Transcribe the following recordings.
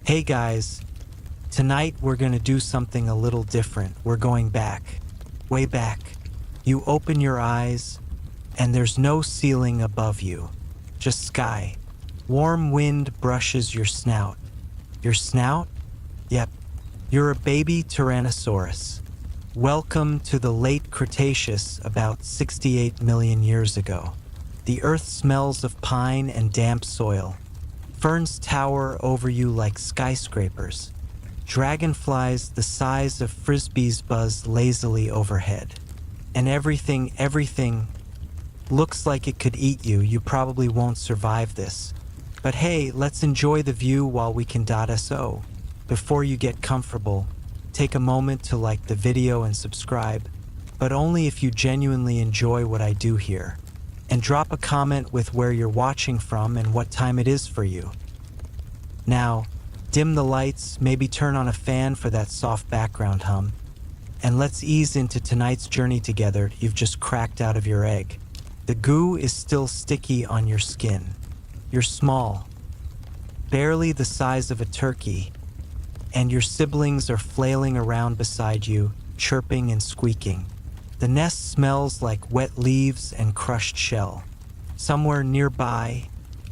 Hey guys, tonight we're gonna do something a little different. We're going back, way back. You open your eyes, and there's no ceiling above you, just sky. Warm wind brushes your snout. Your snout? Yep, you're a baby Tyrannosaurus. Welcome to the late Cretaceous about 68 million years ago. The earth smells of pine and damp soil. Ferns tower over you like skyscrapers. Dragonflies the size of frisbees buzz lazily overhead. And everything looks like it could eat you. You probably won't survive this. But hey, let's enjoy the view while we can .so. Before you get comfortable, take a moment to like the video and subscribe, but only if you genuinely enjoy what I do here. And drop a comment with where you're watching from and what time it is for you. Now, dim the lights, maybe turn on a fan for that soft background hum, and let's ease into tonight's journey together. You've just cracked out of your egg. The goo is still sticky on your skin. You're small, barely the size of a turkey, and your siblings are flailing around beside you, chirping and squeaking. The nest smells like wet leaves and crushed shell. Somewhere nearby,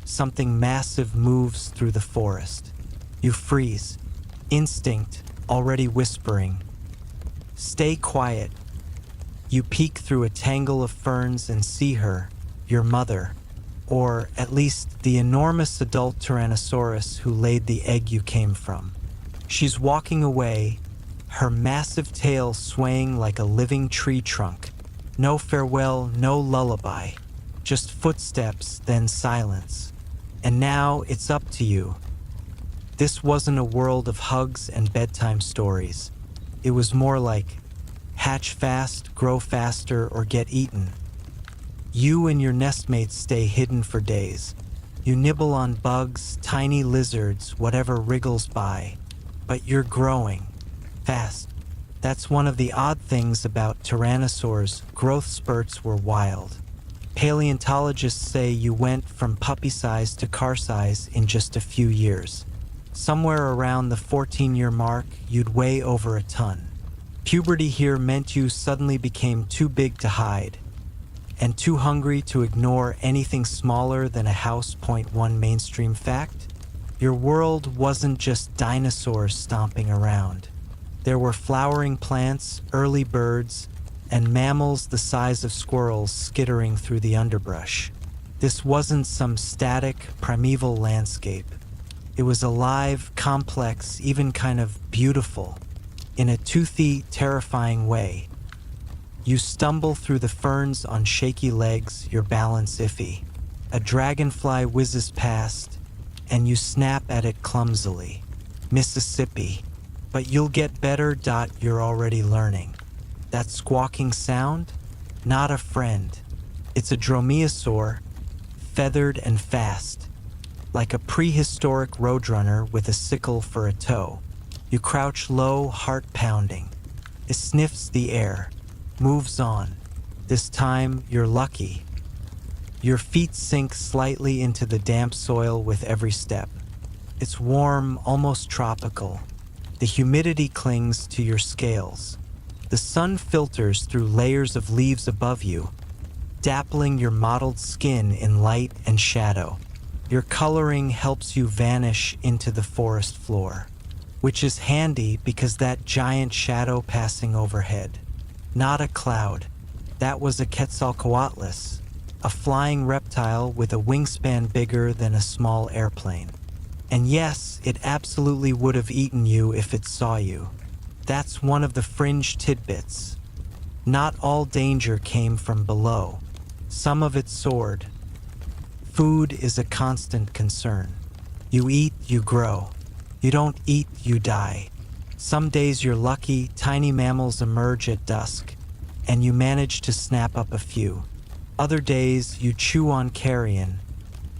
something massive moves through the forest. You freeze, instinct already whispering, "Stay quiet." You peek through a tangle of ferns and see her, your mother, or at least the enormous adult Tyrannosaurus who laid the egg you came from. She's walking away, her massive tail swaying like a living tree trunk. No farewell, no lullaby. Just footsteps, then silence. And now it's up to you. This wasn't a world of hugs and bedtime stories. It was more like hatch fast, grow faster, or get eaten. You and your nestmates stay hidden for days. You nibble on bugs, tiny lizards, whatever wriggles by. But you're growing. Fast. That's one of the odd things about tyrannosaurs. Growth spurts were wild. Paleontologists say you went from puppy size to car size in just a few years. Somewhere around the 14-year mark, you'd weigh over a ton. Puberty here meant you suddenly became too big to hide, and too hungry to ignore anything smaller than a house. Point one mainstream fact: your world wasn't just dinosaurs stomping around. There were flowering plants, early birds, and mammals the size of squirrels skittering through the underbrush. This wasn't some static, primeval landscape. It was alive, complex, even kind of beautiful, in a toothy, terrifying way. You stumble through the ferns on shaky legs, your balance iffy. A dragonfly whizzes past, and you snap at it clumsily. Mississippi. But you'll get better. You're already learning. That squawking sound? Not a friend. It's a dromaeosaur, feathered and fast, like a prehistoric roadrunner with a sickle for a toe. You crouch low, heart pounding. It sniffs the air, moves on. This time, you're lucky. Your feet sink slightly into the damp soil with every step. It's warm, almost tropical. The humidity clings to your scales. The sun filters through layers of leaves above you, dappling your mottled skin in light and shadow. Your coloring helps you vanish into the forest floor, which is handy because that giant shadow passing overhead. Not a cloud. That was a Quetzalcoatlus, a flying reptile with a wingspan bigger than a small airplane. And yes, it absolutely would have eaten you if it saw you. That's one of the fringe tidbits. Not all danger came from below. Some of it soared. Food is a constant concern. You eat, you grow. You don't eat, you die. Some days you're lucky, tiny mammals emerge at dusk, and you manage to snap up a few. Other days you chew on carrion,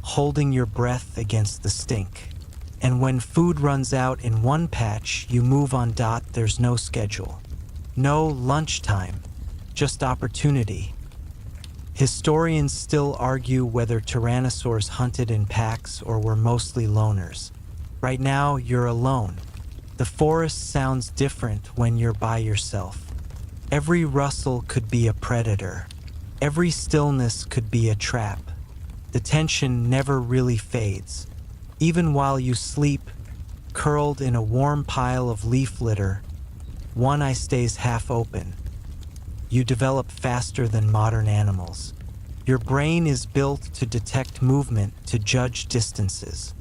holding your breath against the stink. And when food runs out in one patch, you move on. There's no schedule. No lunchtime, just opportunity. Historians still argue whether tyrannosaurs hunted in packs or were mostly loners. Right now, you're alone. The forest sounds different when you're by yourself. Every rustle could be a predator. Every stillness could be a trap. The tension never really fades. Even while you sleep, curled in a warm pile of leaf litter, one eye stays half open. You develop faster than modern animals. Your brain is built to detect movement, to judge distances.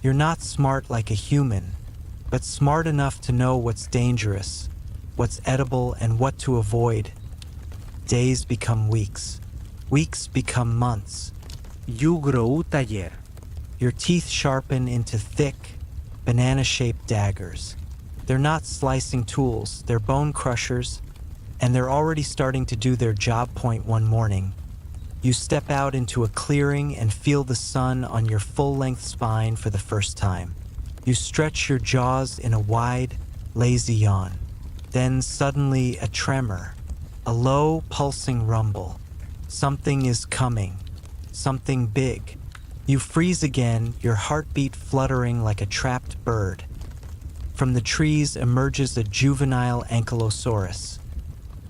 You're not smart like a human, but smart enough to know what's dangerous, what's edible, and what to avoid. Days become weeks. Weeks become months. You grow taller. Your teeth sharpen into thick, banana-shaped daggers. They're not slicing tools, they're bone crushers, and they're already starting to do their job. Point one morning, you step out into a clearing and feel the sun on your full-length spine for the first time. You stretch your jaws in a wide, lazy yawn. Then suddenly a tremor, a low, pulsing rumble. Something is coming, something big. You freeze again, your heartbeat fluttering like a trapped bird. From the trees emerges a juvenile ankylosaurus,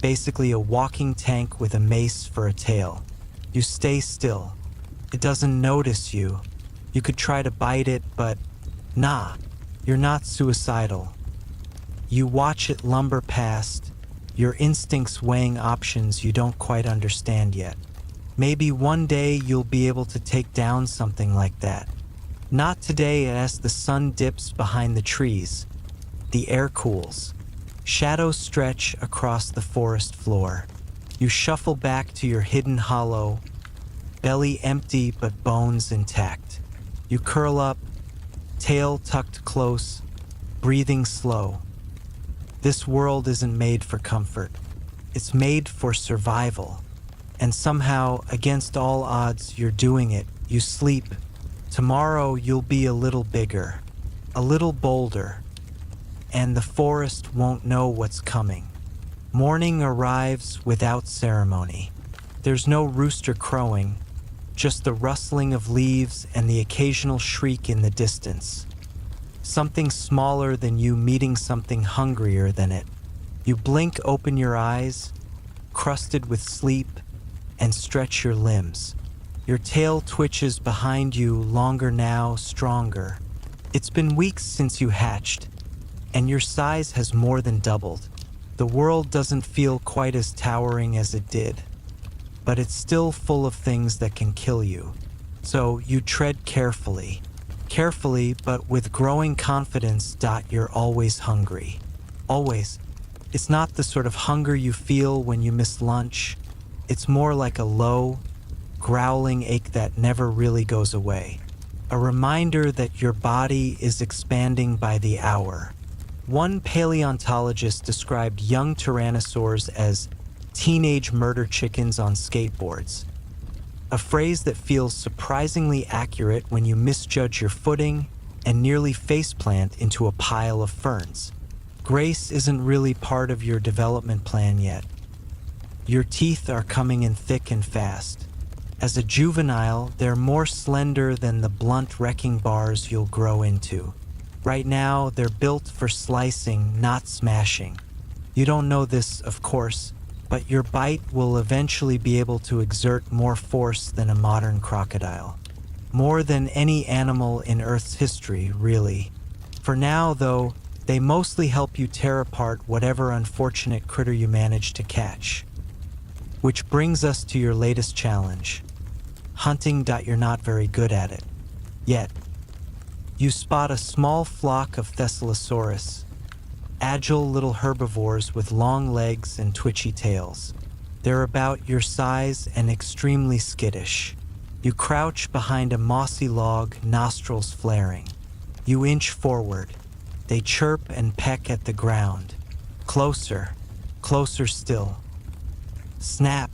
basically a walking tank with a mace for a tail. You stay still. It doesn't notice you. You could try to bite it, but nah, you're not suicidal. You watch it lumber past, your instincts weighing options you don't quite understand yet. Maybe one day you'll be able to take down something like that. Not today, as the sun dips behind the trees. The air cools. Shadows stretch across the forest floor. You shuffle back to your hidden hollow, belly empty but bones intact. You curl up, tail tucked close, breathing slow. This world isn't made for comfort. It's made for survival. And somehow, against all odds, you're doing it. You sleep. Tomorrow you'll be a little bigger, a little bolder, and the forest won't know what's coming. Morning arrives without ceremony. There's no rooster crowing, just the rustling of leaves and the occasional shriek in the distance. Something smaller than you meeting something hungrier than it. You blink open your eyes, crusted with sleep, and stretch your limbs. Your tail twitches behind you, longer now, stronger. It's been weeks since you hatched, and your size has more than doubled. The world doesn't feel quite as towering as it did, but it's still full of things that can kill you. So you tread carefully, but with growing confidence. You're always hungry. Always. It's not the sort of hunger you feel when you miss lunch. It's more like a low, growling ache that never really goes away. A reminder that your body is expanding by the hour. One paleontologist described young tyrannosaurs as teenage murder chickens on skateboards. A phrase that feels surprisingly accurate when you misjudge your footing and nearly faceplant into a pile of ferns. Grace isn't really part of your development plan yet. Your teeth are coming in thick and fast. As a juvenile, they're more slender than the blunt wrecking bars you'll grow into. Right now, they're built for slicing, not smashing. You don't know this, of course, but your bite will eventually be able to exert more force than a modern crocodile. More than any animal in Earth's history, really. For now, though, they mostly help you tear apart whatever unfortunate critter you manage to catch. Which brings us to your latest challenge. Hunting. You're not very good at it. Yet. You spot a small flock of Thescelosaurus, agile little herbivores with long legs and twitchy tails. They're about your size and extremely skittish. You crouch behind a mossy log, nostrils flaring. You inch forward. They chirp and peck at the ground. Closer, closer still. Snap!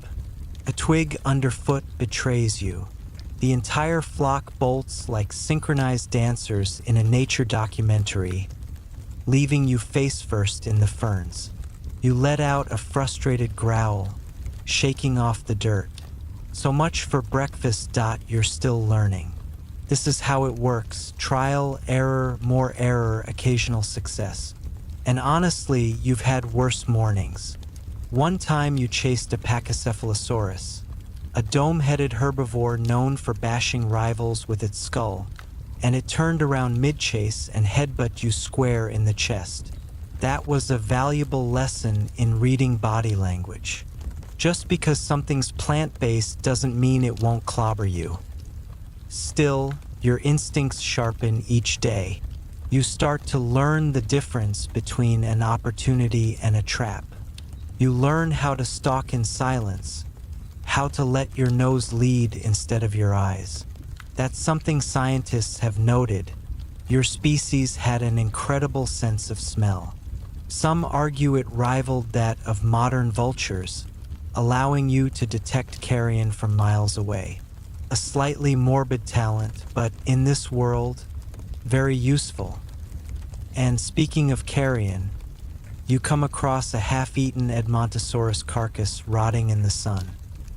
A twig underfoot betrays you. The entire flock bolts like synchronized dancers in a nature documentary, leaving you face first in the ferns. You let out a frustrated growl, shaking off the dirt. So much for breakfast. You're still learning. This is how it works: trial, error, more error, occasional success. And honestly, you've had worse mornings. One time you chased a Pachycephalosaurus, a dome-headed herbivore known for bashing rivals with its skull, and it turned around mid-chase and headbutt you square in the chest. That was a valuable lesson in reading body language. Just because something's plant-based doesn't mean it won't clobber you. Still, your instincts sharpen each day. You start to learn the difference between an opportunity and a trap. You learn how to stalk in silence, how to let your nose lead instead of your eyes. That's something scientists have noted. Your species had an incredible sense of smell. Some argue it rivaled that of modern vultures, allowing you to detect carrion from miles away. A slightly morbid talent, but in this world, very useful. And speaking of carrion, you come across a half-eaten Edmontosaurus carcass rotting in the sun.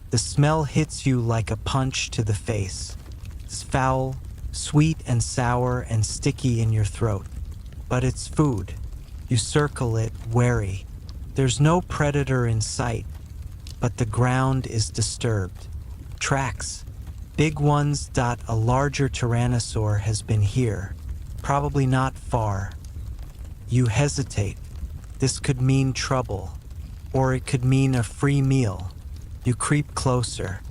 The smell hits you like a punch to the face. It's foul, sweet and sour and sticky in your throat. But it's food. You circle it, wary. There's no predator in sight, but the ground is disturbed. Tracks. Big ones. A larger tyrannosaur has been here. Probably not far. You hesitate. This could mean trouble, or it could mean a free meal. You creep closer.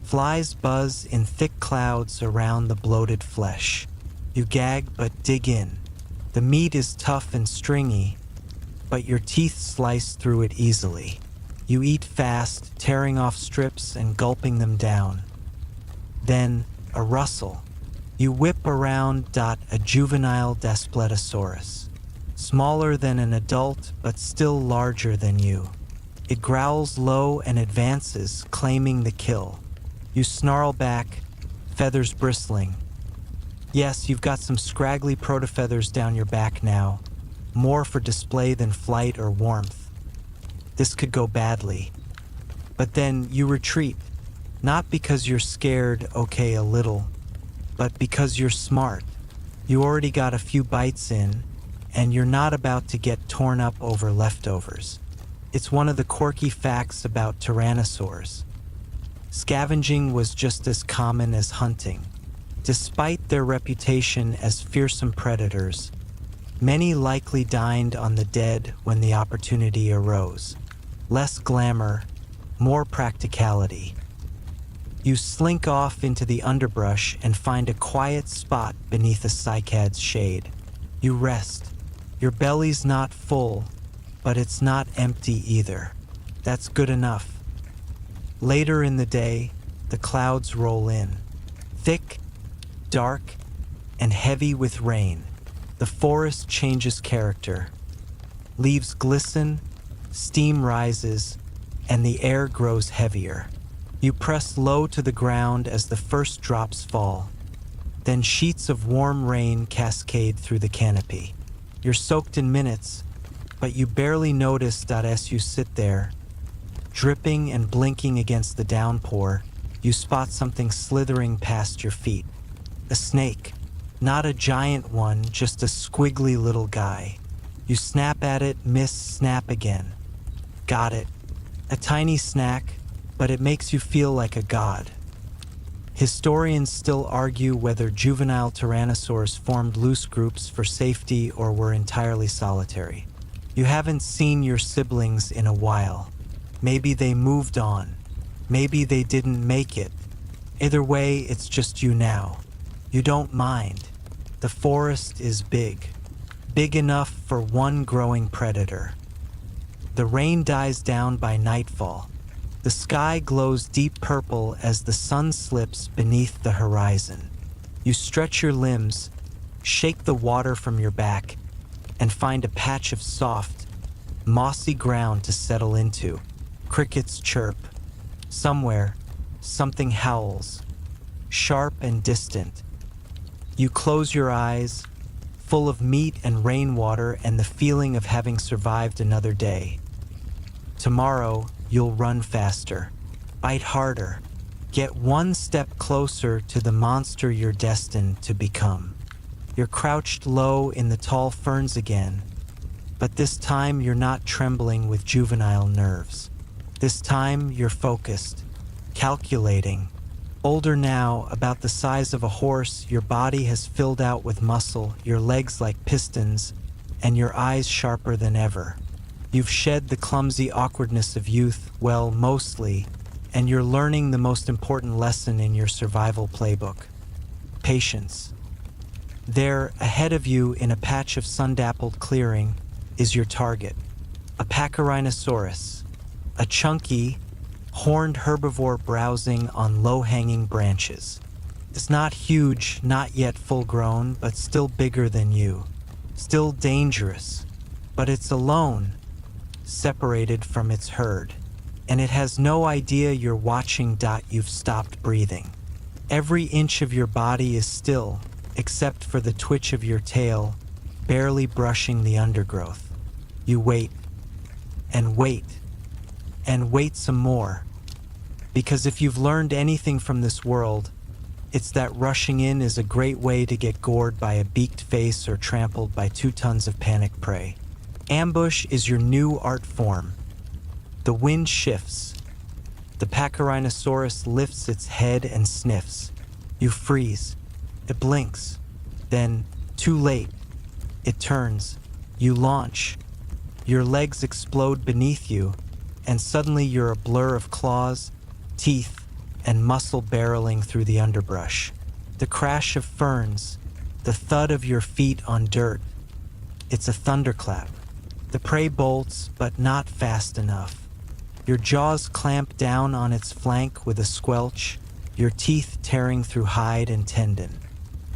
Flies buzz in thick clouds around the bloated flesh. You gag but dig in. The meat is tough and stringy, but your teeth slice through it easily. You eat fast, tearing off strips and gulping them down. Then, a rustle. You whip around. A juvenile Daspletosaurus. Smaller than an adult, but still larger than you. It growls low and advances, claiming the kill. You snarl back, feathers bristling. Yes, you've got some scraggly protofeathers down your back now, more for display than flight or warmth. This could go badly. But then you retreat, not because you're scared, okay, a little, but because you're smart. You already got a few bites in, and you're not about to get torn up over leftovers. It's one of the quirky facts about tyrannosaurs. Scavenging was just as common as hunting. Despite their reputation as fearsome predators, many likely dined on the dead when the opportunity arose. Less glamour, more practicality. You slink off into the underbrush and find a quiet spot beneath a cycad's shade. You rest. Your belly's not full, but it's not empty either. That's good enough. Later in the day, the clouds roll in. Thick, dark, and heavy with rain. The forest changes character. Leaves glisten, steam rises, and the air grows heavier. You press low to the ground as the first drops fall. Then sheets of warm rain cascade through the canopy. You're soaked in minutes, but you barely notice. As you sit there, dripping and blinking against the downpour, you spot something slithering past your feet. A snake. Not a giant one, just a squiggly little guy. You snap at it, miss, snap again. Got it. A tiny snack, but it makes you feel like a god. Historians still argue whether juvenile tyrannosaurs formed loose groups for safety or were entirely solitary. You haven't seen your siblings in a while. Maybe they moved on. Maybe they didn't make it. Either way, it's just you now. You don't mind. The forest is big. Big enough for one growing predator. The rain dies down by nightfall. The sky glows deep purple as the sun slips beneath the horizon. You stretch your limbs, shake the water from your back, and find a patch of soft, mossy ground to settle into. Crickets chirp. Somewhere, something howls, sharp and distant. You close your eyes, full of meat and rainwater and the feeling of having survived another day. Tomorrow, you'll run faster, bite harder, Get one step closer to the monster you're destined to become. You're crouched low in the tall ferns again, but this time you're not trembling with juvenile nerves. This time you're focused, calculating. Older now, about the size of a horse, your body has filled out with muscle, your legs like pistons, and your eyes sharper than ever. You've shed the clumsy awkwardness of youth, well, mostly, and you're learning the most important lesson in your survival playbook: patience. There, ahead of you in a patch of sun-dappled clearing, is your target, a Tyrannosaurus, a chunky, horned herbivore browsing on low-hanging branches. It's not huge, not yet full-grown, but still bigger than you. Still dangerous, but it's alone, separated from its herd. And it has no idea you're watching. You've stopped breathing. Every inch of your body is still, except for the twitch of your tail, barely brushing the undergrowth. You wait, and wait, and wait some more. Because if you've learned anything from this world, it's that rushing in is a great way to get gored by a beaked face or trampled by 2 tons of panicked prey. Ambush is your new art form. The wind shifts. The Tyrannosaurus lifts its head and sniffs. You freeze. It blinks. Then, too late, it turns. You launch. Your legs explode beneath you, and suddenly you're a blur of claws, teeth, and muscle barreling through the underbrush. The crash of ferns, the thud of your feet on dirt. It's a thunderclap. The prey bolts, but not fast enough. Your jaws clamp down on its flank with a squelch, your teeth tearing through hide and tendon.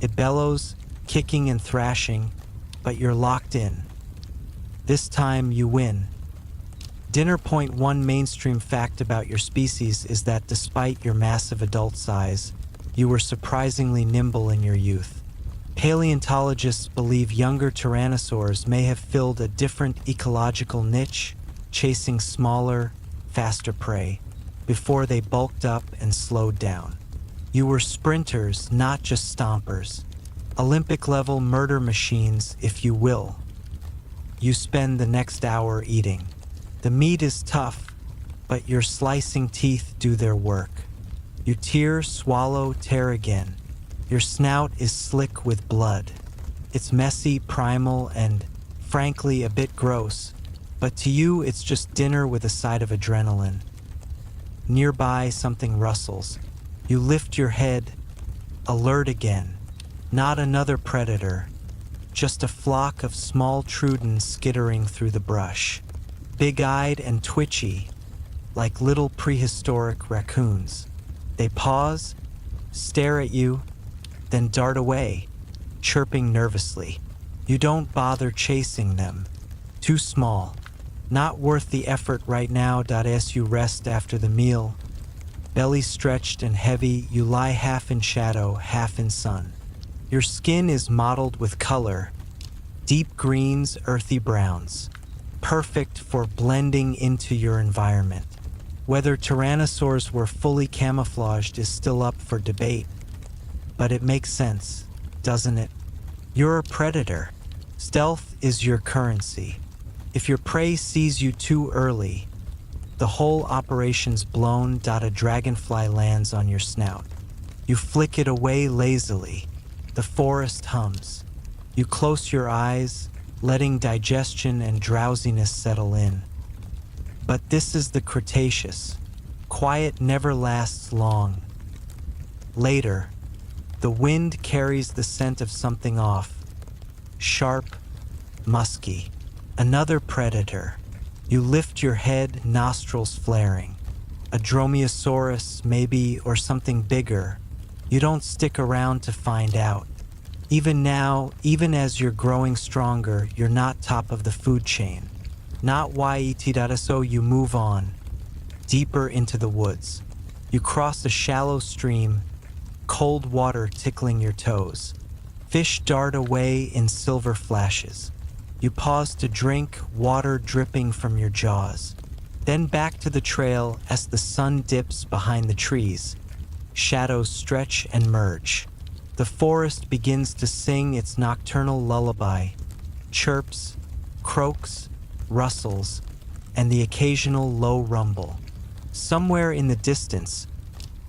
It bellows, kicking and thrashing, but you're locked in. This time you win. Dinner point one mainstream fact about your species is that despite your massive adult size, you were surprisingly nimble in your youth. Paleontologists believe younger tyrannosaurs may have filled a different ecological niche, chasing smaller, faster prey, before they bulked up and slowed down. You were sprinters, not just stompers. Olympic-level murder machines, if you will. You spend the next hour eating. The meat is tough, but your slicing teeth do their work. You tear, swallow, tear again. Your snout is slick with blood. It's messy, primal, and, frankly, a bit gross. But to you, it's just dinner with a side of adrenaline. Nearby, something rustles. You lift your head, alert again. Not another predator, just a flock of small trudens skittering through the brush. Big-eyed and twitchy, like little prehistoric raccoons. They pause, stare at you, then dart away, chirping nervously. You don't bother chasing them. Too small. Not worth the effort right now. As you rest after the meal, belly stretched and heavy, you lie half in shadow, half in sun. Your skin is mottled with color, deep greens, earthy browns, perfect for blending into your environment. Whether tyrannosaurs were fully camouflaged is still up for debate, but it makes sense, doesn't it? You're a predator. Stealth is your currency. If your prey sees you too early, the whole operation's blown. A dragonfly lands on your snout. You flick it away lazily. The forest hums. You close your eyes, letting digestion and drowsiness settle in. But this is the Cretaceous. Quiet never lasts long. Later, the wind carries the scent of something off. Sharp, musky. Another predator. You lift your head, nostrils flaring. A Dromaeosaurus, maybe, or something bigger. You don't stick around to find out. Even now, even as you're growing stronger, you're not top of the food chain. Not so you move on, deeper into the woods. You cross a shallow stream, cold water tickling your toes. Fish dart away in silver flashes. You pause to drink, water dripping from your jaws. Then back to the trail as the sun dips behind the trees. Shadows stretch and merge. The forest begins to sing its nocturnal lullaby, chirps, croaks, rustles, and the occasional low rumble. Somewhere in the distance,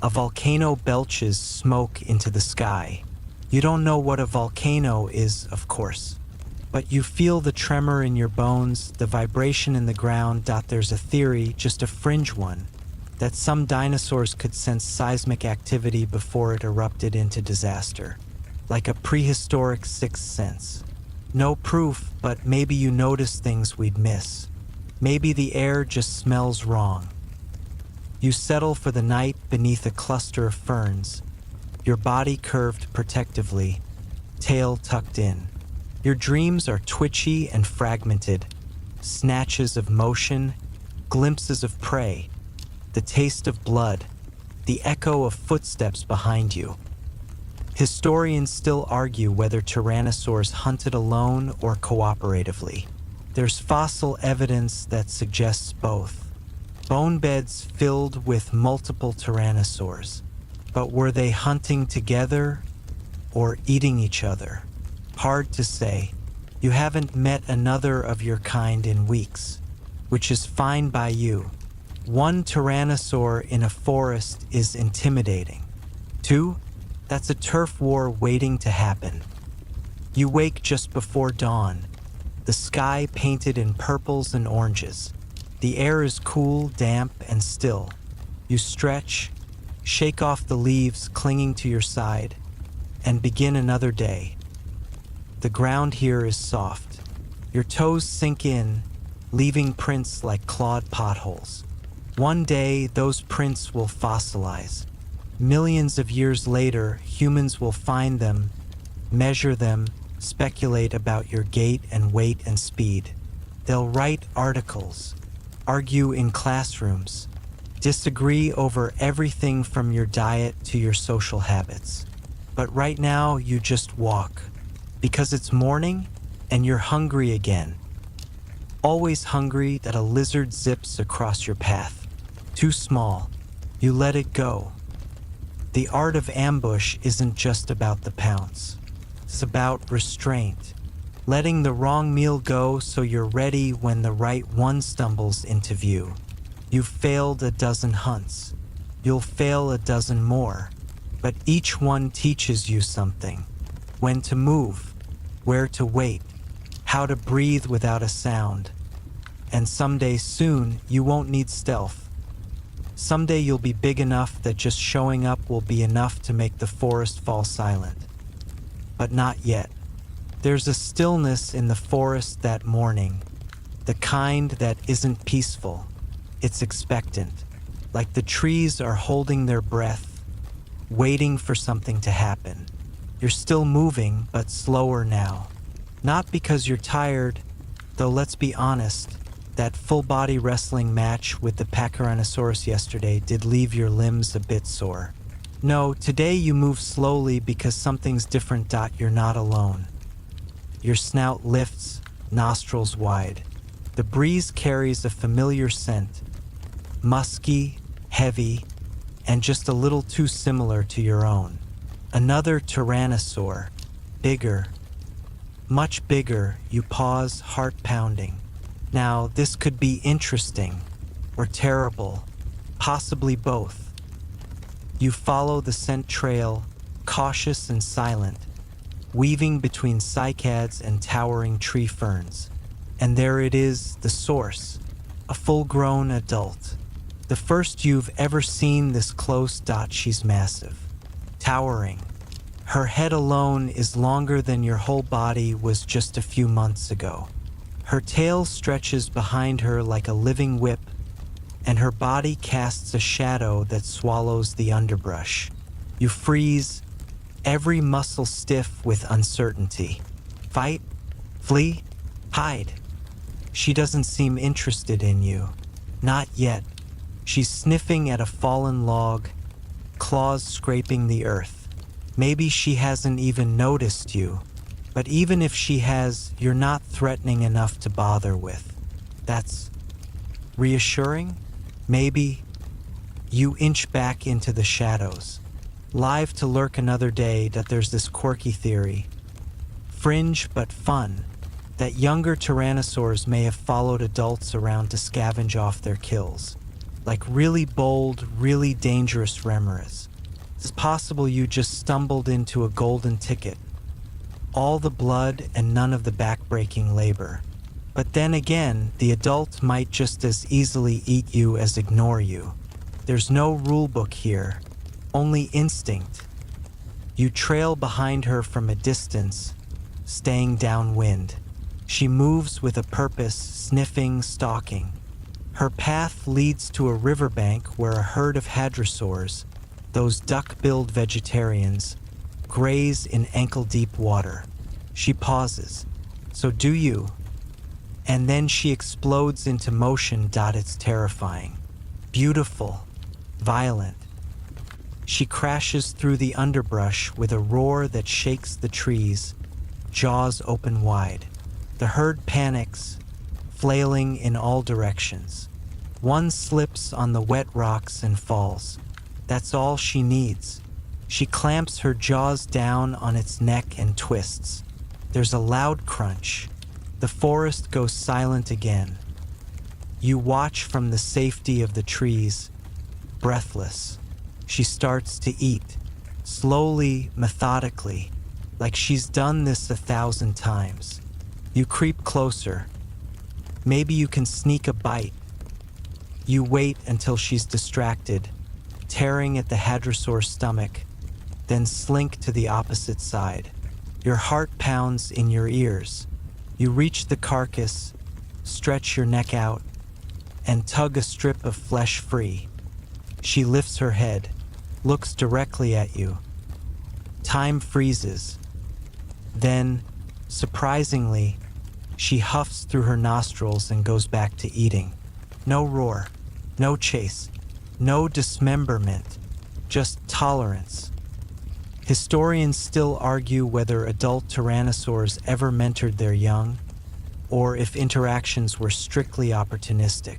a volcano belches smoke into the sky. You don't know what a volcano is, of course, but you feel the tremor in your bones, the vibration in the ground. There's a theory, just a fringe one, that some dinosaurs could sense seismic activity before it erupted into disaster, like a prehistoric sixth sense. No proof, but maybe you notice things we'd miss. Maybe the air just smells wrong. You settle for the night beneath a cluster of ferns, your body curved protectively, tail tucked in. Your dreams are twitchy and fragmented, snatches of motion, glimpses of prey, the taste of blood, the echo of footsteps behind you. Historians still argue whether Tyrannosaurs hunted alone or cooperatively. There's fossil evidence that suggests both. Bone beds filled with multiple tyrannosaurs. But were they hunting together or eating each other? Hard to say. You haven't met another of your kind in weeks, which is fine by you. One tyrannosaur in a forest is intimidating. Two, that's a turf war waiting to happen. You wake just before dawn, the sky painted in purples and oranges. The air is cool, damp, and still. You stretch, shake off the leaves clinging to your side, and begin another day. The ground here is soft. Your toes sink in, leaving prints like clawed potholes. One day, those prints will fossilize. Millions of years later, humans will find them, measure them, speculate about your gait and weight and speed. They'll write articles, argue in classrooms, disagree over everything from your diet to your social habits. But right now, you just walk, because it's morning and you're hungry again. Always hungry that a lizard zips across your path. Too small. You let it go. The art of ambush isn't just about the pounce. It's about restraint. Letting the wrong meal go so you're ready when the right one stumbles into view. You've failed a dozen hunts. You'll fail a dozen more. But each one teaches you something. When to move, where to wait, how to breathe without a sound. And someday soon, you won't need stealth. Someday you'll be big enough that just showing up will be enough to make the forest fall silent. But not yet. There's a stillness in the forest that morning, the kind that isn't peaceful. It's expectant, like the trees are holding their breath, waiting for something to happen. You're still moving, but slower now. Not because you're tired, though let's be honest, that full-body wrestling match with the Tyrannosaurus yesterday did leave your limbs a bit sore. No, today you move slowly because something's different. You're not alone. Your snout lifts, nostrils wide. The breeze carries a familiar scent, musky, heavy, and just a little too similar to your own. Another tyrannosaur, bigger, much bigger. You pause, heart pounding. Now, this could be interesting or terrible, possibly both. You follow the scent trail, cautious and silent, weaving between cycads and towering tree ferns. And there it is, the source, a full-grown adult. The first you've ever seen this close. She's massive, towering. Her head alone is longer than your whole body was just a few months ago. Her tail stretches behind her like a living whip, and her body casts a shadow that swallows the underbrush. You freeze, every muscle stiff with uncertainty. Fight? Flee? Hide? She doesn't seem interested in you. Not yet. She's sniffing at a fallen log, claws scraping the earth. Maybe she hasn't even noticed you. But even if she has, you're not threatening enough to bother with. That's reassuring? Maybe. You inch back into the shadows. Live to lurk another day that there's this quirky theory, fringe but fun, that younger tyrannosaurs may have followed adults around to scavenge off their kills. Like really bold, really dangerous remoras. It's possible you just stumbled into a golden ticket. All the blood and none of the backbreaking labor. But then again, the adult might just as easily eat you as ignore you. There's no rulebook here, only instinct. You trail behind her from a distance, staying downwind. She moves with a purpose, sniffing, stalking. Her path leads to a riverbank where a herd of hadrosaurs, those duck-billed vegetarians, graze in ankle-deep water. She pauses. So do you. And then she explodes into motion. It's terrifying. Beautiful. Violent. She crashes through the underbrush with a roar that shakes the trees, jaws open wide. The herd panics, flailing in all directions. One slips on the wet rocks and falls. That's all she needs. She clamps her jaws down on its neck and twists. There's a loud crunch. The forest goes silent again. You watch from the safety of the trees, breathless. She starts to eat, slowly, methodically, like she's done this 1,000 times. You creep closer. Maybe you can sneak a bite. You wait until she's distracted, tearing at the hadrosaur's stomach, then slink to the opposite side. Your heart pounds in your ears. You reach the carcass, stretch your neck out, and tug a strip of flesh free. She lifts her head, looks directly at you. Time freezes. Then, surprisingly, she huffs through her nostrils and goes back to eating. No roar, no chase, no dismemberment, just tolerance. Historians still argue whether adult tyrannosaurs ever mentored their young, or if interactions were strictly opportunistic.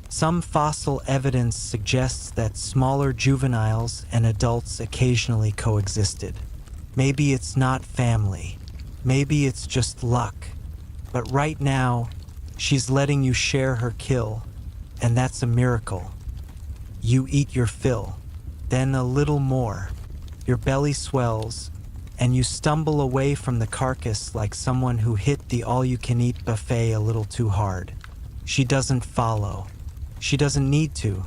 Some fossil evidence suggests that smaller juveniles and adults occasionally coexisted. Maybe it's not family. Maybe it's just luck. But right now, she's letting you share her kill, and that's a miracle. You eat your fill, then a little more. Your belly swells, and you stumble away from the carcass like someone who hit the all-you-can-eat buffet a little too hard. She doesn't follow. She doesn't need to.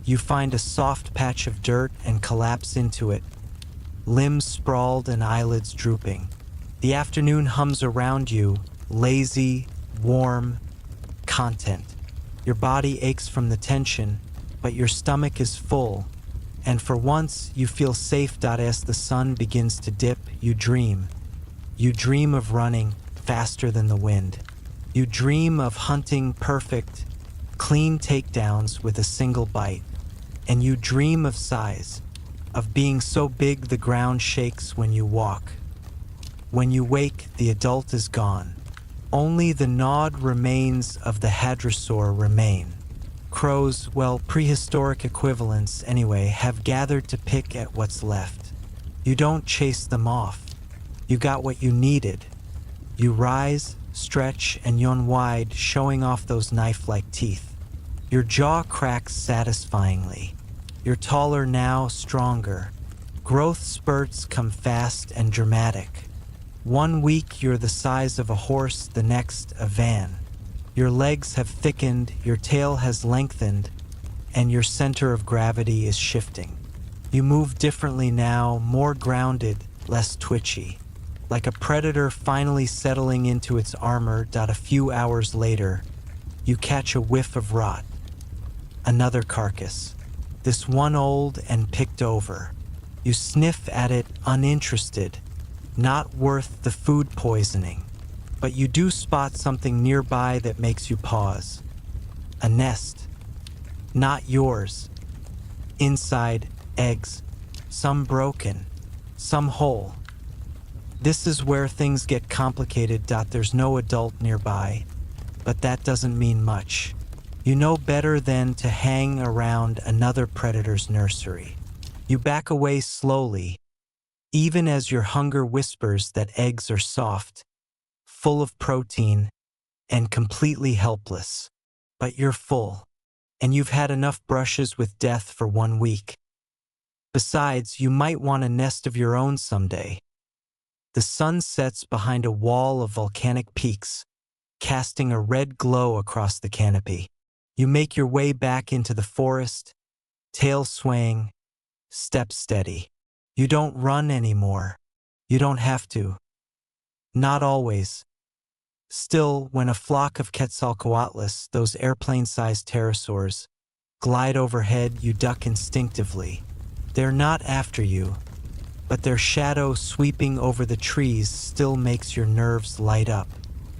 You find a soft patch of dirt and collapse into it, limbs sprawled and eyelids drooping. The afternoon hums around you, lazy, warm, content. Your body aches from the tension, but your stomach is full, and for once you feel safe. As the sun begins to dip, you dream. You dream of running faster than the wind. You dream of hunting perfect, clean takedowns with a single bite. And you dream of size, of being so big the ground shakes when you walk. When you wake, the adult is gone. Only the gnawed remains of the hadrosaur remain. Crows, well, prehistoric equivalents anyway, have gathered to pick at what's left. You don't chase them off. You got what you needed. You rise, stretch, and yawn wide, showing off those knife-like teeth. Your jaw cracks satisfyingly. You're taller now, stronger. Growth spurts come fast and dramatic. 1 week you're the size of a horse, the next a van. Your legs have thickened, your tail has lengthened, and your center of gravity is shifting. You move differently now, more grounded, less twitchy. Like a predator finally settling into its armor. A few hours later, you catch a whiff of rot. Another carcass. This one old and picked over. You sniff at it uninterested, not worth the food poisoning. But you do spot something nearby that makes you pause. A nest. Not yours. Inside, eggs. Some broken. Some whole. This is where things get complicated. There's no adult nearby. But that doesn't mean much. You know better than to hang around another predator's nursery. You back away slowly, even as your hunger whispers that eggs are soft, full of protein, and completely helpless. But you're full, and you've had enough brushes with death for 1 week. Besides, you might want a nest of your own someday. The sun sets behind a wall of volcanic peaks, casting a red glow across the canopy. You make your way back into the forest, tail swaying, step steady. You don't run anymore. You don't have to. Not always. Still, when a flock of Quetzalcoatlus, those airplane-sized pterosaurs, glide overhead, you duck instinctively. They're not after you, but their shadow sweeping over the trees still makes your nerves light up.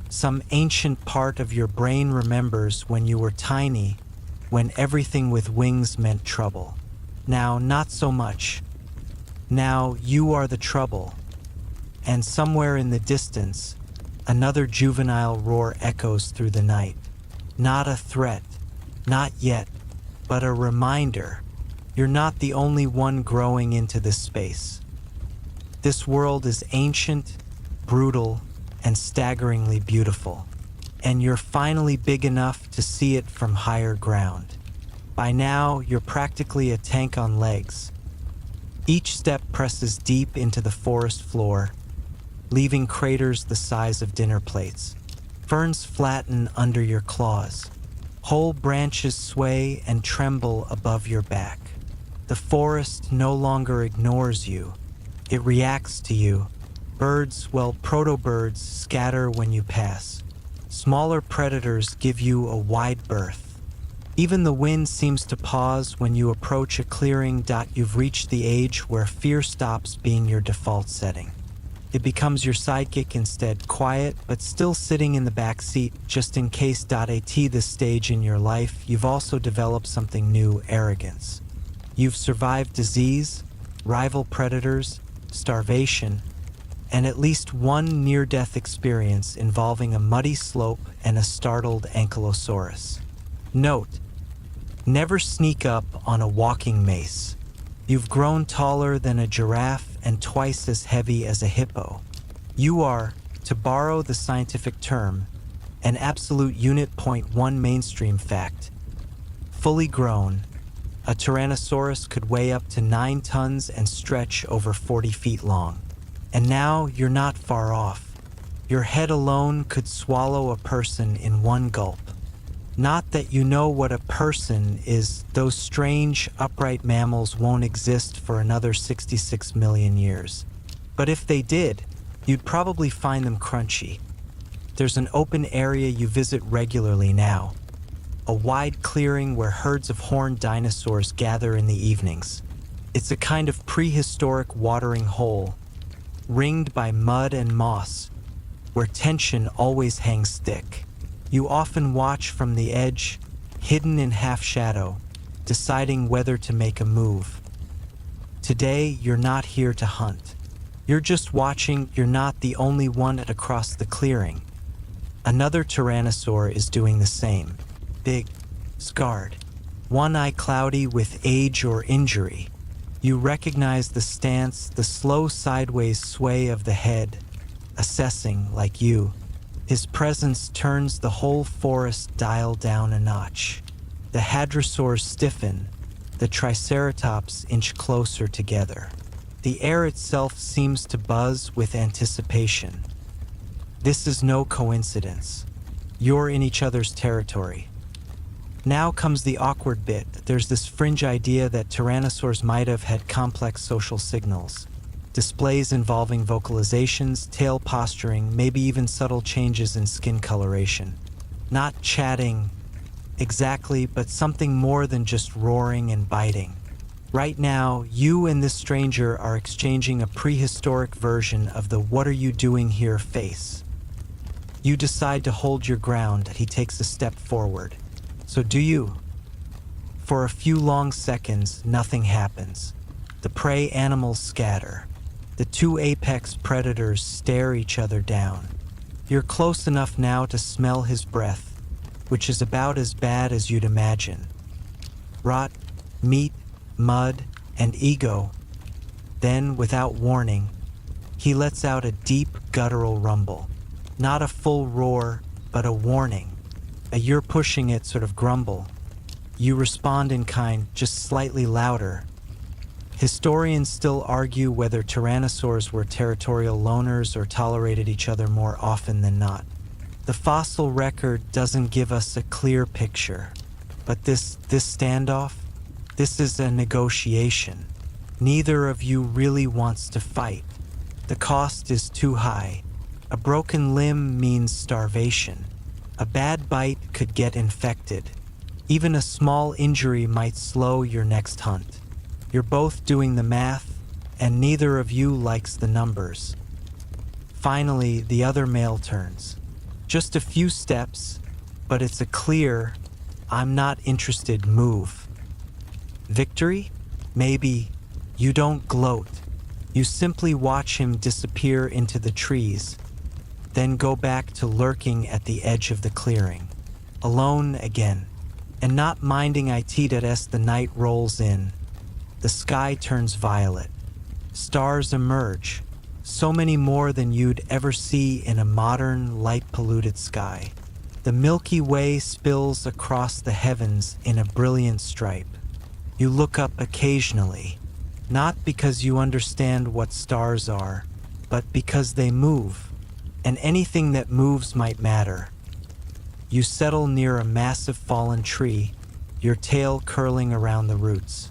Some ancient part of your brain remembers when you were tiny, when everything with wings meant trouble. Now, not so much. Now, you are the trouble. And somewhere in the distance, another juvenile roar echoes through the night. Not a threat, not yet, but a reminder. You're not the only one growing into this space. This world is ancient, brutal, and staggeringly beautiful. And you're finally big enough to see it from higher ground. By now, you're practically a tank on legs. Each step presses deep into the forest floor, leaving craters the size of dinner plates. Ferns flatten under your claws. Whole branches sway and tremble above your back. The forest no longer ignores you. It reacts to you. Birds, well, proto-birds, scatter when you pass. Smaller predators give you a wide berth. Even the wind seems to pause when you approach a clearing. You've reached the age where fear stops being your default setting. It becomes your sidekick instead, quiet, but still sitting in the back seat, just in case. At this stage in your life, you've also developed something new: arrogance. You've survived disease, rival predators, starvation, and at least one near-death experience involving a muddy slope and a startled ankylosaurus. Note: never sneak up on a walking mace. You've grown taller than a giraffe and twice as heavy as a hippo. You are, to borrow the scientific term, an absolute unit. Point 1 mainstream fact. Fully grown, a Tyrannosaurus could weigh up to 9 tons and stretch over 40 feet long. And now you're not far off. Your head alone could swallow a person in one gulp. Not that you know what a person is. Those strange, upright mammals won't exist for another 66 million years. But if they did, you'd probably find them crunchy. There's an open area you visit regularly now. A wide clearing where herds of horned dinosaurs gather in the evenings. It's a kind of prehistoric watering hole, ringed by mud and moss, where tension always hangs thick. You often watch from the edge, hidden in half-shadow, deciding whether to make a move. Today, you're not here to hunt. You're just watching. You're not the only one across the clearing. Another tyrannosaur is doing the same. Big, scarred, one eye cloudy with age or injury. You recognize the stance, the slow sideways sway of the head, assessing like you. His presence turns the whole forest dial down a notch. The hadrosaurs stiffen, the triceratops inch closer together. The air itself seems to buzz with anticipation. This is no coincidence. You're in each other's territory. Now comes the awkward bit. There's this fringe idea that tyrannosaurs might have had complex social signals. Displays involving vocalizations, tail posturing, maybe even subtle changes in skin coloration. Not chatting exactly, but something more than just roaring and biting. Right now, you and this stranger are exchanging a prehistoric version of the "what are you doing here" face. You decide to hold your ground. He takes a step forward. So do you. For a few long seconds, nothing happens. The prey animals scatter. The two apex predators stare each other down. You're close enough now to smell his breath, which is about as bad as you'd imagine. Rot, meat, mud, and ego. Then, without warning, he lets out a deep, guttural rumble. Not a full roar, but a warning. A "you're pushing it" sort of grumble. You respond in kind, just slightly louder. Historians still argue whether tyrannosaurs were territorial loners or tolerated each other more often than not. The fossil record doesn't give us a clear picture. But this standoff, this is a negotiation. Neither of you really wants to fight. The cost is too high. A broken limb means starvation. A bad bite could get infected. Even a small injury might slow your next hunt. You're both doing the math, and neither of you likes the numbers. Finally, the other male turns. Just a few steps, but it's a clear, "I'm not interested" move. Victory? Maybe. You don't gloat. You simply watch him disappear into the trees, then go back to lurking at the edge of the clearing. Alone again, and not minding it as the night rolls in. The sky turns violet. Stars emerge, so many more than you'd ever see in a modern, light-polluted sky. The Milky Way spills across the heavens in a brilliant stripe. You look up occasionally, not because you understand what stars are, but because they move, and anything that moves might matter. You settle near a massive fallen tree, your tail curling around the roots.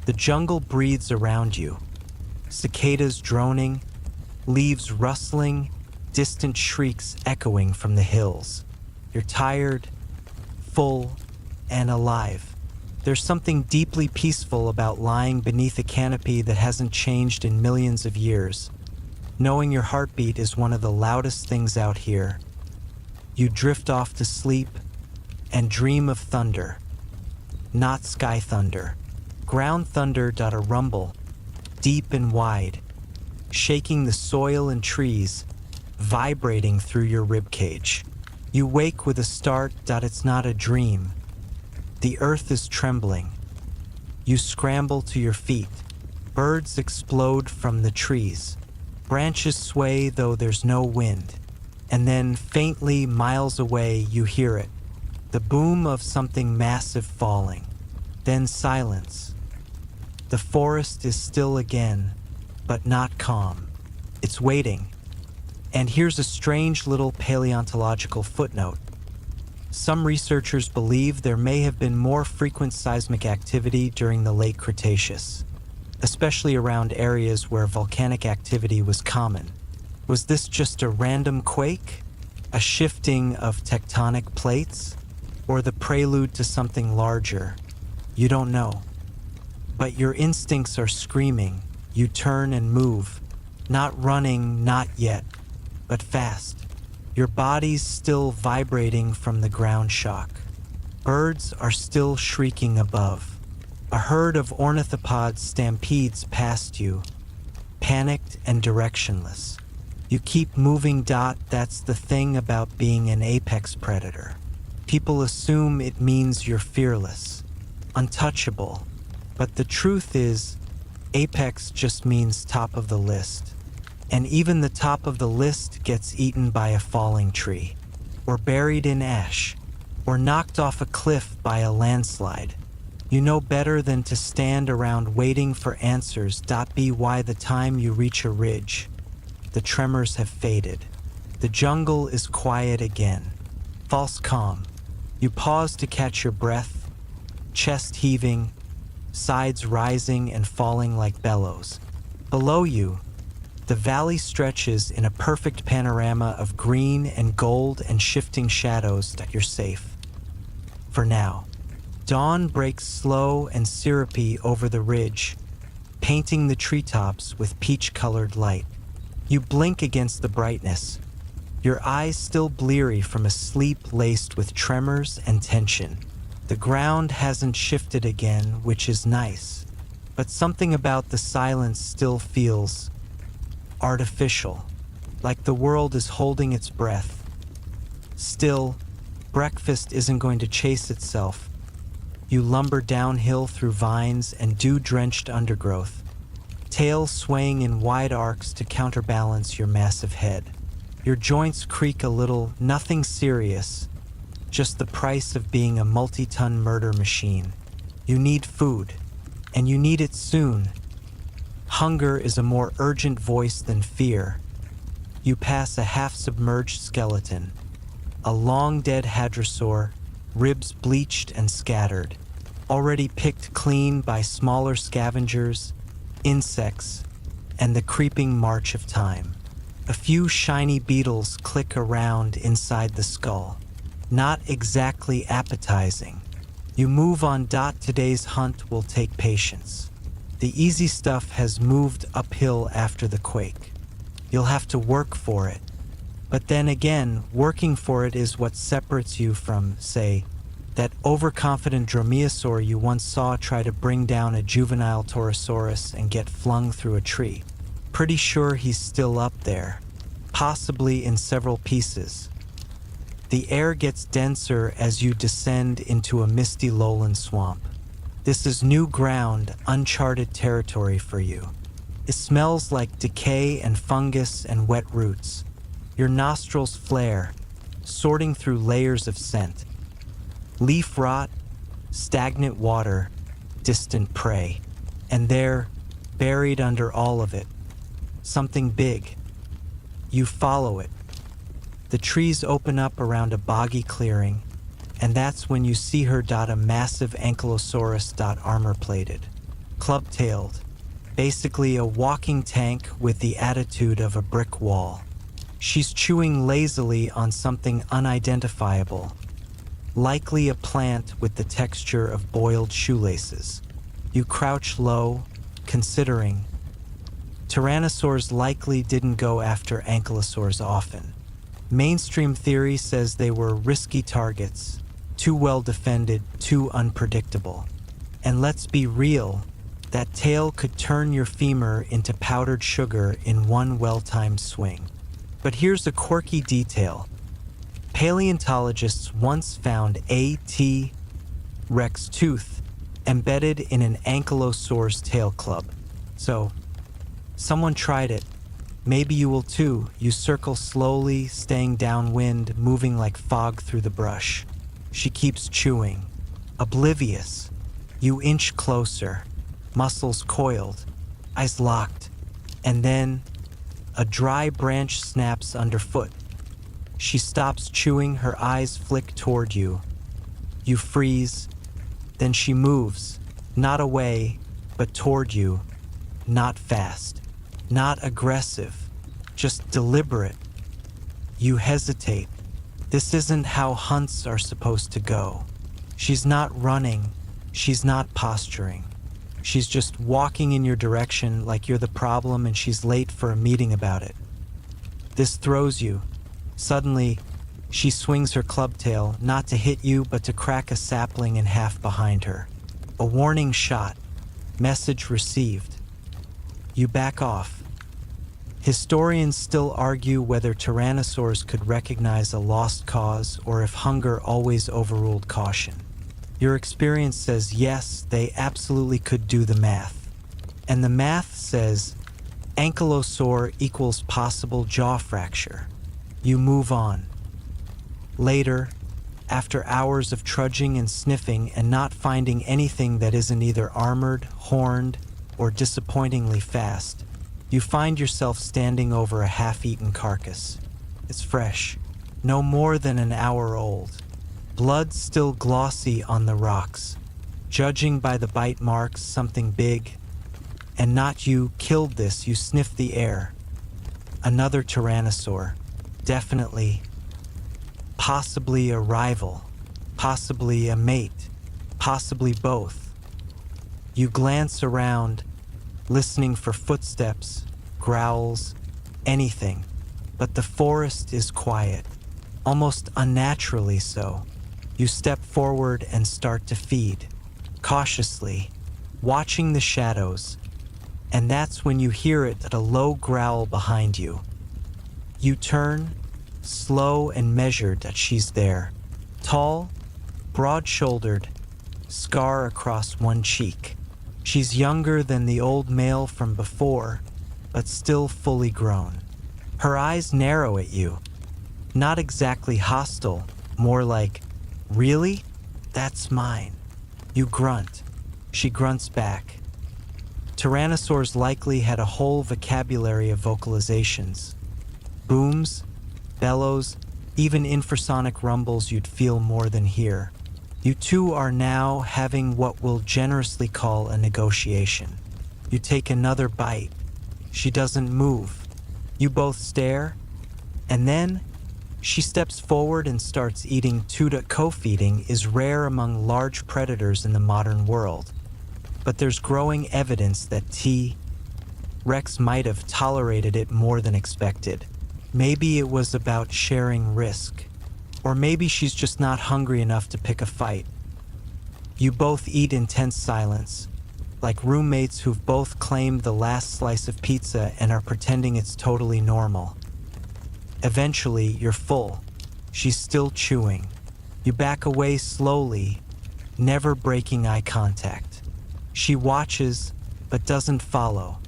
The jungle breathes around you. Cicadas droning, leaves rustling, distant shrieks echoing from the hills. You're tired, full, and alive. There's something deeply peaceful about lying beneath a canopy that hasn't changed in millions of years. Knowing your heartbeat is one of the loudest things out here. You drift off to sleep and dream of thunder. Not sky thunder. Ground thunder. A rumble, deep and wide, shaking the soil and trees, vibrating through your ribcage. You wake with a start. It's not a dream. The earth is trembling. You scramble to your feet. Birds explode from the trees. Branches sway though there's no wind. And then, faintly, miles away, you hear it. The boom of something massive falling. Then silence. The forest is still again, but not calm. It's waiting. And here's a strange little paleontological footnote. Some researchers believe there may have been more frequent seismic activity during the late Cretaceous, especially around areas where volcanic activity was common. Was this just a random quake? A shifting of tectonic plates? Or the prelude to something larger? You don't know. But your instincts are screaming. You turn and move. Not running, not yet, but fast. Your body's still vibrating from the ground shock. Birds are still shrieking above. A herd of ornithopods stampedes past you, panicked and directionless. You keep moving. That's the thing about being an apex predator. People assume it means you're fearless, untouchable. But the truth is, apex just means top of the list. And even the top of the list gets eaten by a falling tree, or buried in ash, or knocked off a cliff by a landslide. You know better than to stand around waiting for answers. By the time you reach a ridge, the tremors have faded. The jungle is quiet again. False calm. You pause to catch your breath, chest heaving, sides rising and falling like bellows. Below you, the valley stretches in a perfect panorama of green and gold and shifting shadows. You're safe. For now. Dawn breaks slow and syrupy over the ridge, painting the treetops with peach-colored light. You blink against the brightness, your eyes still bleary from a sleep laced with tremors and tension. The ground hasn't shifted again, which is nice, but something about the silence still feels artificial, like the world is holding its breath. Still, breakfast isn't going to chase itself. You lumber downhill through vines and dew-drenched undergrowth, tail swaying in wide arcs to counterbalance your massive head. Your joints creak a little, nothing serious, just the price of being a multi-ton murder machine. You need food, and you need it soon. Hunger is a more urgent voice than fear. You pass a half-submerged skeleton, a long-dead hadrosaur, ribs bleached and scattered, already picked clean by smaller scavengers, insects, and the creeping march of time. A few shiny beetles click around inside the skull. Not exactly appetizing. You move on. Today's hunt will take patience. The easy stuff has moved uphill after the quake. You'll have to work for it. But then again, working for it is what separates you from, say, that overconfident dromaeosaur you once saw try to bring down a juvenile Torosaurus and get flung through a tree. Pretty sure he's still up there, possibly in several pieces. The air gets denser as you descend into a misty lowland swamp. This is new ground, uncharted territory for you. It smells like decay and fungus and wet roots. Your nostrils flare, sorting through layers of scent. Leaf rot, stagnant water, distant prey. And there, buried under all of it, something big. You follow it. The trees open up around a boggy clearing, and that's when you see her. A massive Ankylosaurus. Armor-plated, club-tailed, basically a walking tank with the attitude of a brick wall. She's chewing lazily on something unidentifiable, likely a plant with the texture of boiled shoelaces. You crouch low, considering. Tyrannosaurs likely didn't go after ankylosaurs often. Mainstream theory says they were risky targets, too well defended, too unpredictable. And let's be real, that tail could turn your femur into powdered sugar in one well-timed swing. But here's a quirky detail. Paleontologists once found a T. rex tooth embedded in an ankylosaur's tail club. So, someone tried it. Maybe you will too. You circle slowly, staying downwind, moving like fog through the brush. She keeps chewing, oblivious. You inch closer, muscles coiled, eyes locked, and then a dry branch snaps underfoot. She stops chewing, her eyes flick toward you. You freeze, then she moves, not away, but toward you, not fast. Not aggressive, just deliberate. You hesitate. This isn't how hunts are supposed to go. She's not running. She's not posturing. She's just walking in your direction like you're the problem and she's late for a meeting about it. This throws you. Suddenly, she swings her club tail, not to hit you, but to crack a sapling in half behind her. A warning shot. Message received. You back off. Historians still argue whether tyrannosaurs could recognize a lost cause or if hunger always overruled caution. Your experience says yes, they absolutely could do the math. And the math says ankylosaur equals possible jaw fracture. You move on. Later, after hours of trudging and sniffing and not finding anything that isn't either armored, horned, or disappointingly fast, you find yourself standing over a half-eaten carcass. It's fresh, no more than an hour old. Blood still glossy on the rocks. Judging by the bite marks, something big. And not you killed this, you sniff the air. Another tyrannosaur. Definitely. Possibly a rival. Possibly a mate. Possibly both. You glance around, listening for footsteps, growls, anything. But the forest is quiet, almost unnaturally so. You step forward and start to feed, cautiously, watching the shadows. And that's when you hear it, a low growl behind you. You turn, slow and measured, that she's there. Tall, broad-shouldered, scar across one cheek. She's younger than the old male from before, but still fully grown. Her eyes narrow at you. Not exactly hostile, more like, "Really? That's mine." You grunt. She grunts back. Tyrannosaurs likely had a whole vocabulary of vocalizations. Booms, bellows, even infrasonic rumbles you'd feel more than hear. You two are now having what we'll generously call a negotiation. You take another bite. She doesn't move. You both stare, and then she steps forward and starts eating. Co-feeding is rare among large predators in the modern world, but there's growing evidence that T. rex might have tolerated it more than expected. Maybe it was about sharing risk, or maybe she's just not hungry enough to pick a fight. You both eat in tense silence, like roommates who've both claimed the last slice of pizza and are pretending it's totally normal. Eventually, you're full. She's still chewing. You back away slowly, never breaking eye contact. She watches, but doesn't follow.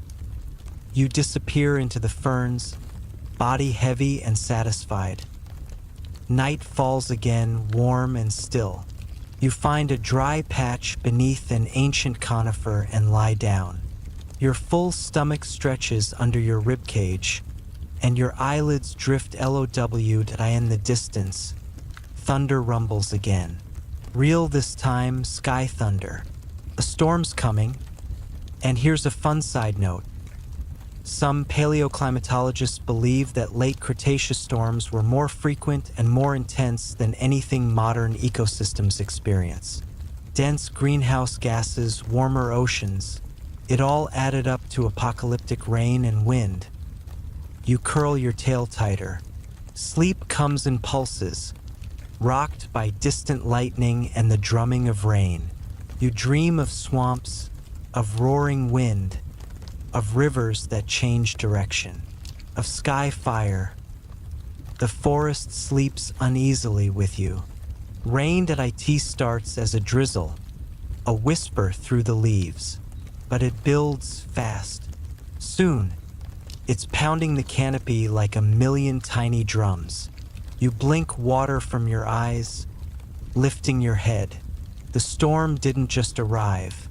You disappear into the ferns, body heavy and satisfied. Night falls again, warm and still. You find a dry patch beneath an ancient conifer and lie down. Your full stomach stretches under your ribcage, and your eyelids drift LOW'd in the distance. Thunder rumbles again. Real this time, sky thunder. A storm's coming, and here's a fun side note. Some paleoclimatologists believe that late Cretaceous storms were more frequent and more intense than anything modern ecosystems experience. Dense greenhouse gases, warmer oceans, it all added up to apocalyptic rain and wind. You curl your tail tighter. Sleep comes in pulses, rocked by distant lightning and the drumming of rain. You dream of swamps, of roaring wind, of rivers that change direction, of sky fire. The forest sleeps uneasily with you. Rain at IT starts as a drizzle, a whisper through the leaves, but it builds fast. Soon, it's pounding the canopy like a million tiny drums. You blink water from your eyes, lifting your head. The storm didn't just arrive.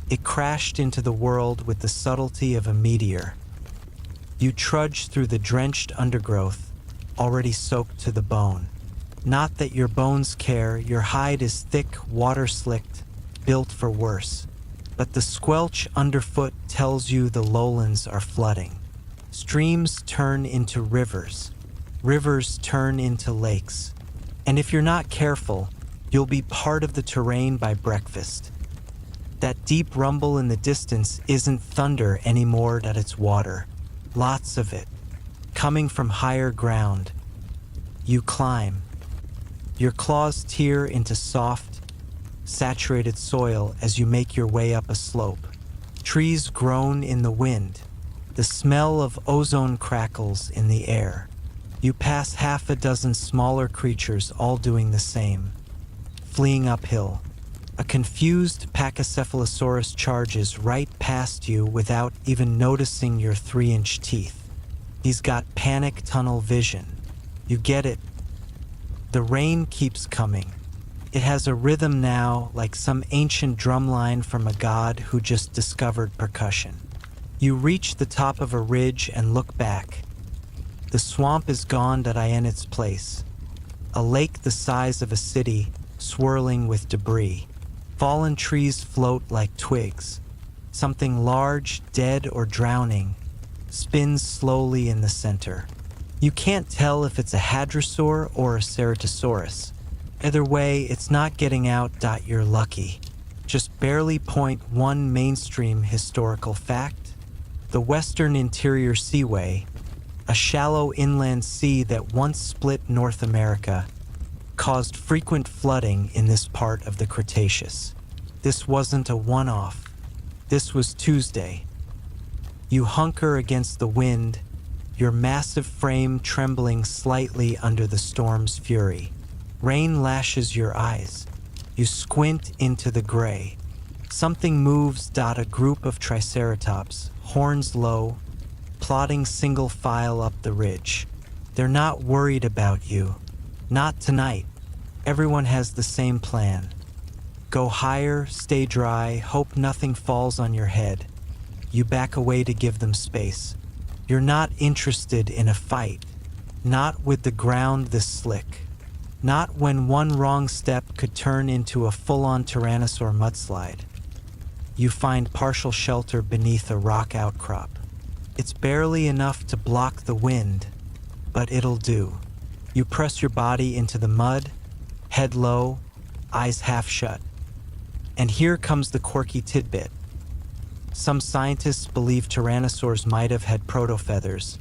It crashed into the world with the subtlety of a meteor. You trudge through the drenched undergrowth, already soaked to the bone. Not that your bones care, your hide is thick, water-slicked, built for worse. But the squelch underfoot tells you the lowlands are flooding. Streams turn into rivers. Rivers turn into lakes. And if you're not careful, you'll be part of the terrain by breakfast. That deep rumble in the distance isn't thunder anymore, that it's water. Lots of it, coming from higher ground. You climb. Your claws tear into soft, saturated soil as you make your way up a slope. Trees groan in the wind. The smell of ozone crackles in the air. You pass half a dozen smaller creatures all doing the same, fleeing uphill. A confused Pachycephalosaurus charges right past you without even noticing your 3-inch teeth. He's got panic tunnel vision. You get it. The rain keeps coming. It has a rhythm now, like some ancient drumline from a god who just discovered percussion. You reach the top of a ridge and look back. The swamp is gone in its place. A lake the size of a city, swirling with debris. Fallen trees float like twigs. Something large, dead or drowning, spins slowly in the center. You can't tell if it's a hadrosaur or a ceratosaurus. Either way, it's not getting out. You're lucky. Just barely. One mainstream historical fact: the Western Interior Seaway, a shallow inland sea that once split North America, caused frequent flooding in this part of the Cretaceous. This wasn't a one-off. This was Tuesday. You hunker against the wind, your massive frame trembling slightly under the storm's fury. Rain lashes your eyes. You squint into the gray. Something moves. A group of Triceratops, horns low, plodding single file up the ridge. They're not worried about you. Not tonight. Everyone has the same plan. Go higher, stay dry, hope nothing falls on your head. You back away to give them space. You're not interested in a fight. Not with the ground this slick. Not when one wrong step could turn into a full-on Tyrannosaur mudslide. You find partial shelter beneath a rock outcrop. It's barely enough to block the wind, but it'll do. You press your body into the mud, head low, eyes half shut. And here comes the quirky tidbit. Some scientists believe tyrannosaurs might have had protofeathers,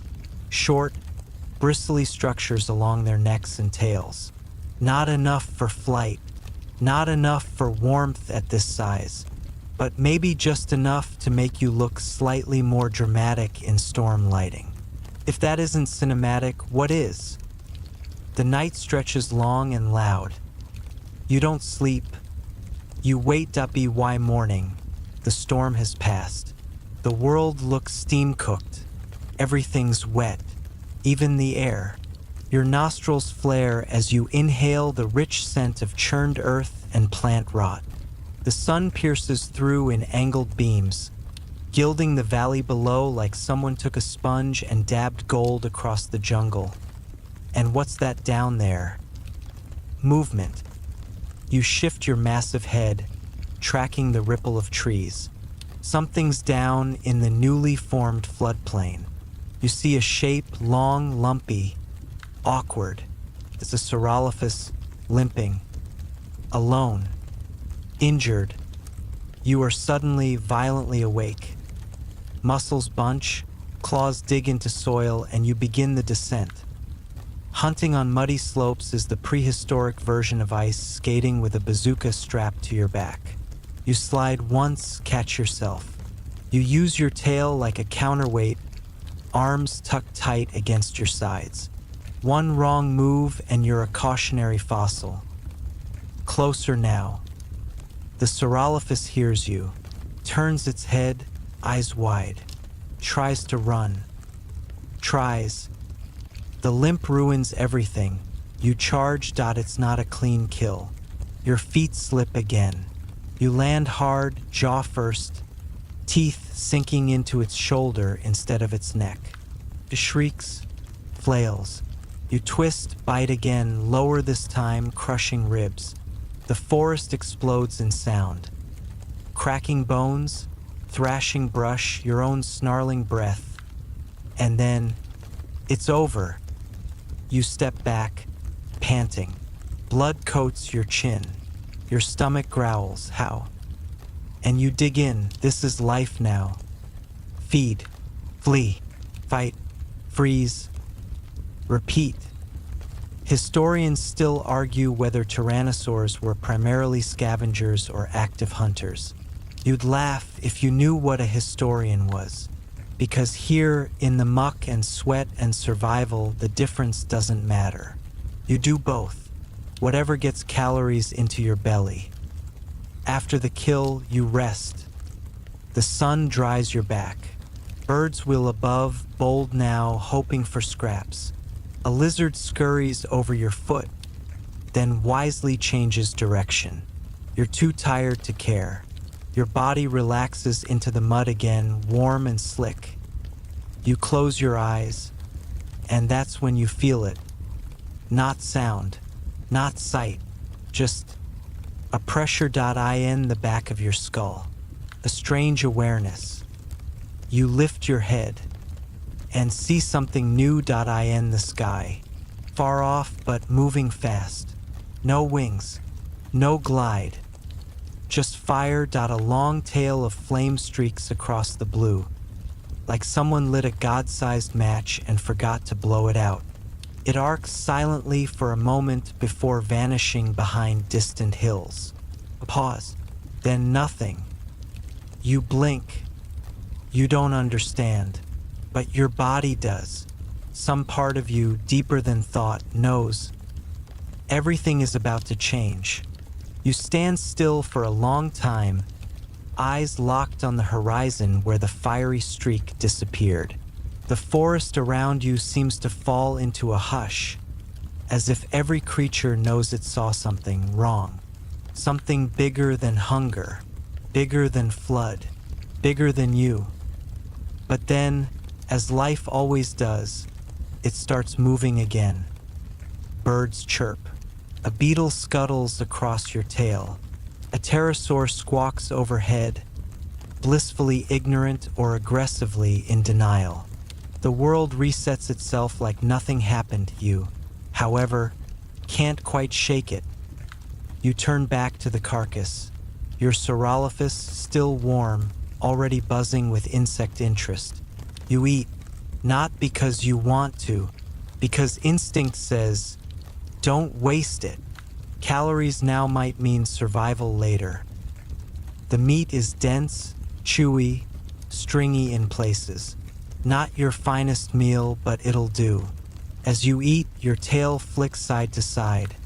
short, bristly structures along their necks and tails. Not enough for flight, not enough for warmth at this size, but maybe just enough to make you look slightly more dramatic in storm lighting. If that isn't cinematic, what is? The night stretches long and loud. You don't sleep. You wait. By morning, the storm has passed. The world looks steam-cooked. Everything's wet, even the air. Your nostrils flare as you inhale the rich scent of churned earth and plant rot. The sun pierces through in angled beams, gilding the valley below like someone took a sponge and dabbed gold across the jungle. And what's that down there? Movement. You shift your massive head, tracking the ripple of trees. Something's down in the newly formed floodplain. You see a shape long, lumpy, awkward. It's a Saurolophus, limping, alone. Injured, you are suddenly violently awake. Muscles bunch, claws dig into soil, and you begin the descent. Hunting on muddy slopes is the prehistoric version of ice skating with a bazooka strapped to your back. You slide once, catch yourself. You use your tail like a counterweight, arms tucked tight against your sides. One wrong move and you're a cautionary fossil. Closer now. The Saurolophus hears you, turns its head, eyes wide, tries to run. Tries. The limp ruins everything. You charge. It's not a clean kill. Your feet slip again. You land hard, jaw first, teeth sinking into its shoulder instead of its neck. It shrieks, flails. You twist, bite again, lower this time, crushing ribs. The forest explodes in sound. Cracking bones, thrashing brush, your own snarling breath. And then, it's over. You step back, panting. Blood coats your chin. Your stomach growls, how? And you dig in, this is life now. Feed, flee, fight, freeze, repeat. Historians still argue whether tyrannosaurs were primarily scavengers or active hunters. You'd laugh if you knew what a historian was, because here in the muck and sweat and survival, the difference doesn't matter. You do both, whatever gets calories into your belly. After the kill, you rest. The sun dries your back. Birds wheel above, bold now, hoping for scraps. A lizard scurries over your foot, then wisely changes direction. You're too tired to care. Your body relaxes into the mud again, warm and slick. You close your eyes, and that's when you feel it. Not sound, not sight, just a pressure. In the back of your skull. A strange awareness. You lift your head and see something new. In the sky, far off but moving fast. No wings, no glide, just fire. A long tail of flame streaks across the blue, like someone lit a god-sized match and forgot to blow it out. It arcs silently for a moment before vanishing behind distant hills. A pause, then nothing. You blink. You don't understand, but your body does. Some part of you, deeper than thought, knows everything is about to change. You stand still for a long time, eyes locked on the horizon where the fiery streak disappeared. The forest around you seems to fall into a hush, as if every creature knows it saw something wrong. Something bigger than hunger, bigger than flood, bigger than you. But then, as life always does, it starts moving again. Birds chirp. A beetle scuttles across your tail. A pterosaur squawks overhead, blissfully ignorant or aggressively in denial. The world resets itself like nothing happened to you. However, can't quite shake it. You turn back to the carcass, your Saurolophus still warm, already buzzing with insect interest. You eat, not because you want to, because instinct says, don't waste it. Calories now might mean survival later. The meat is dense, chewy, stringy in places. Not your finest meal, but it'll do. As you eat, your tail flicks side to side.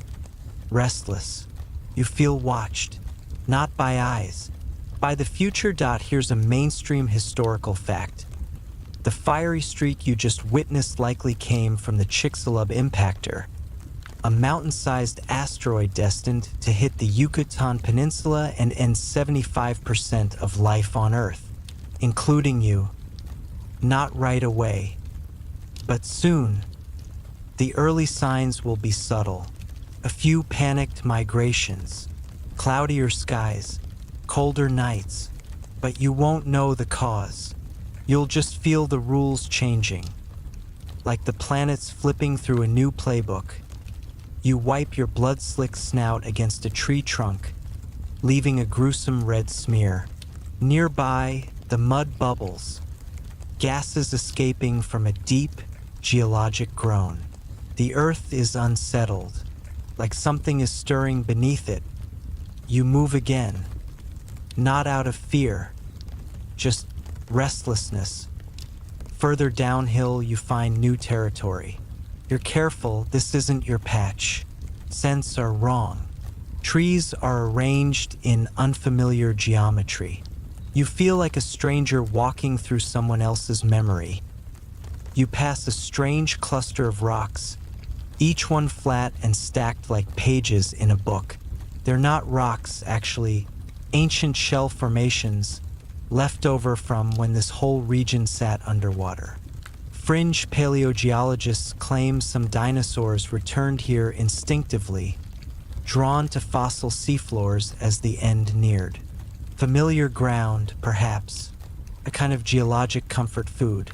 Restless. You feel watched. Not by eyes. By the future. Here's a mainstream historical fact. The fiery streak you just witnessed likely came from the Chicxulub impactor, a mountain-sized asteroid destined to hit the Yucatan Peninsula and end 75% of life on Earth, including you. Not right away, but soon. The early signs will be subtle. A few panicked migrations, cloudier skies, colder nights, but you won't know the cause. You'll just feel the rules changing, like the planets flipping through a new playbook. You wipe your blood-slick snout against a tree trunk, leaving a gruesome red smear. Nearby, the mud bubbles, gases escaping from a deep, geologic groan. The earth is unsettled, like something is stirring beneath it. You move again, not out of fear, just restlessness. Further downhill, you find new territory. You're careful, this isn't your patch. Scents are wrong. Trees are arranged in unfamiliar geometry. You feel like a stranger walking through someone else's memory. You pass a strange cluster of rocks, each one flat and stacked like pages in a book. They're not rocks, actually, ancient shell formations left over from when this whole region sat underwater. Fringe paleogeologists claim some dinosaurs returned here instinctively, drawn to fossil seafloors as the end neared. Familiar ground, perhaps, a kind of geologic comfort food.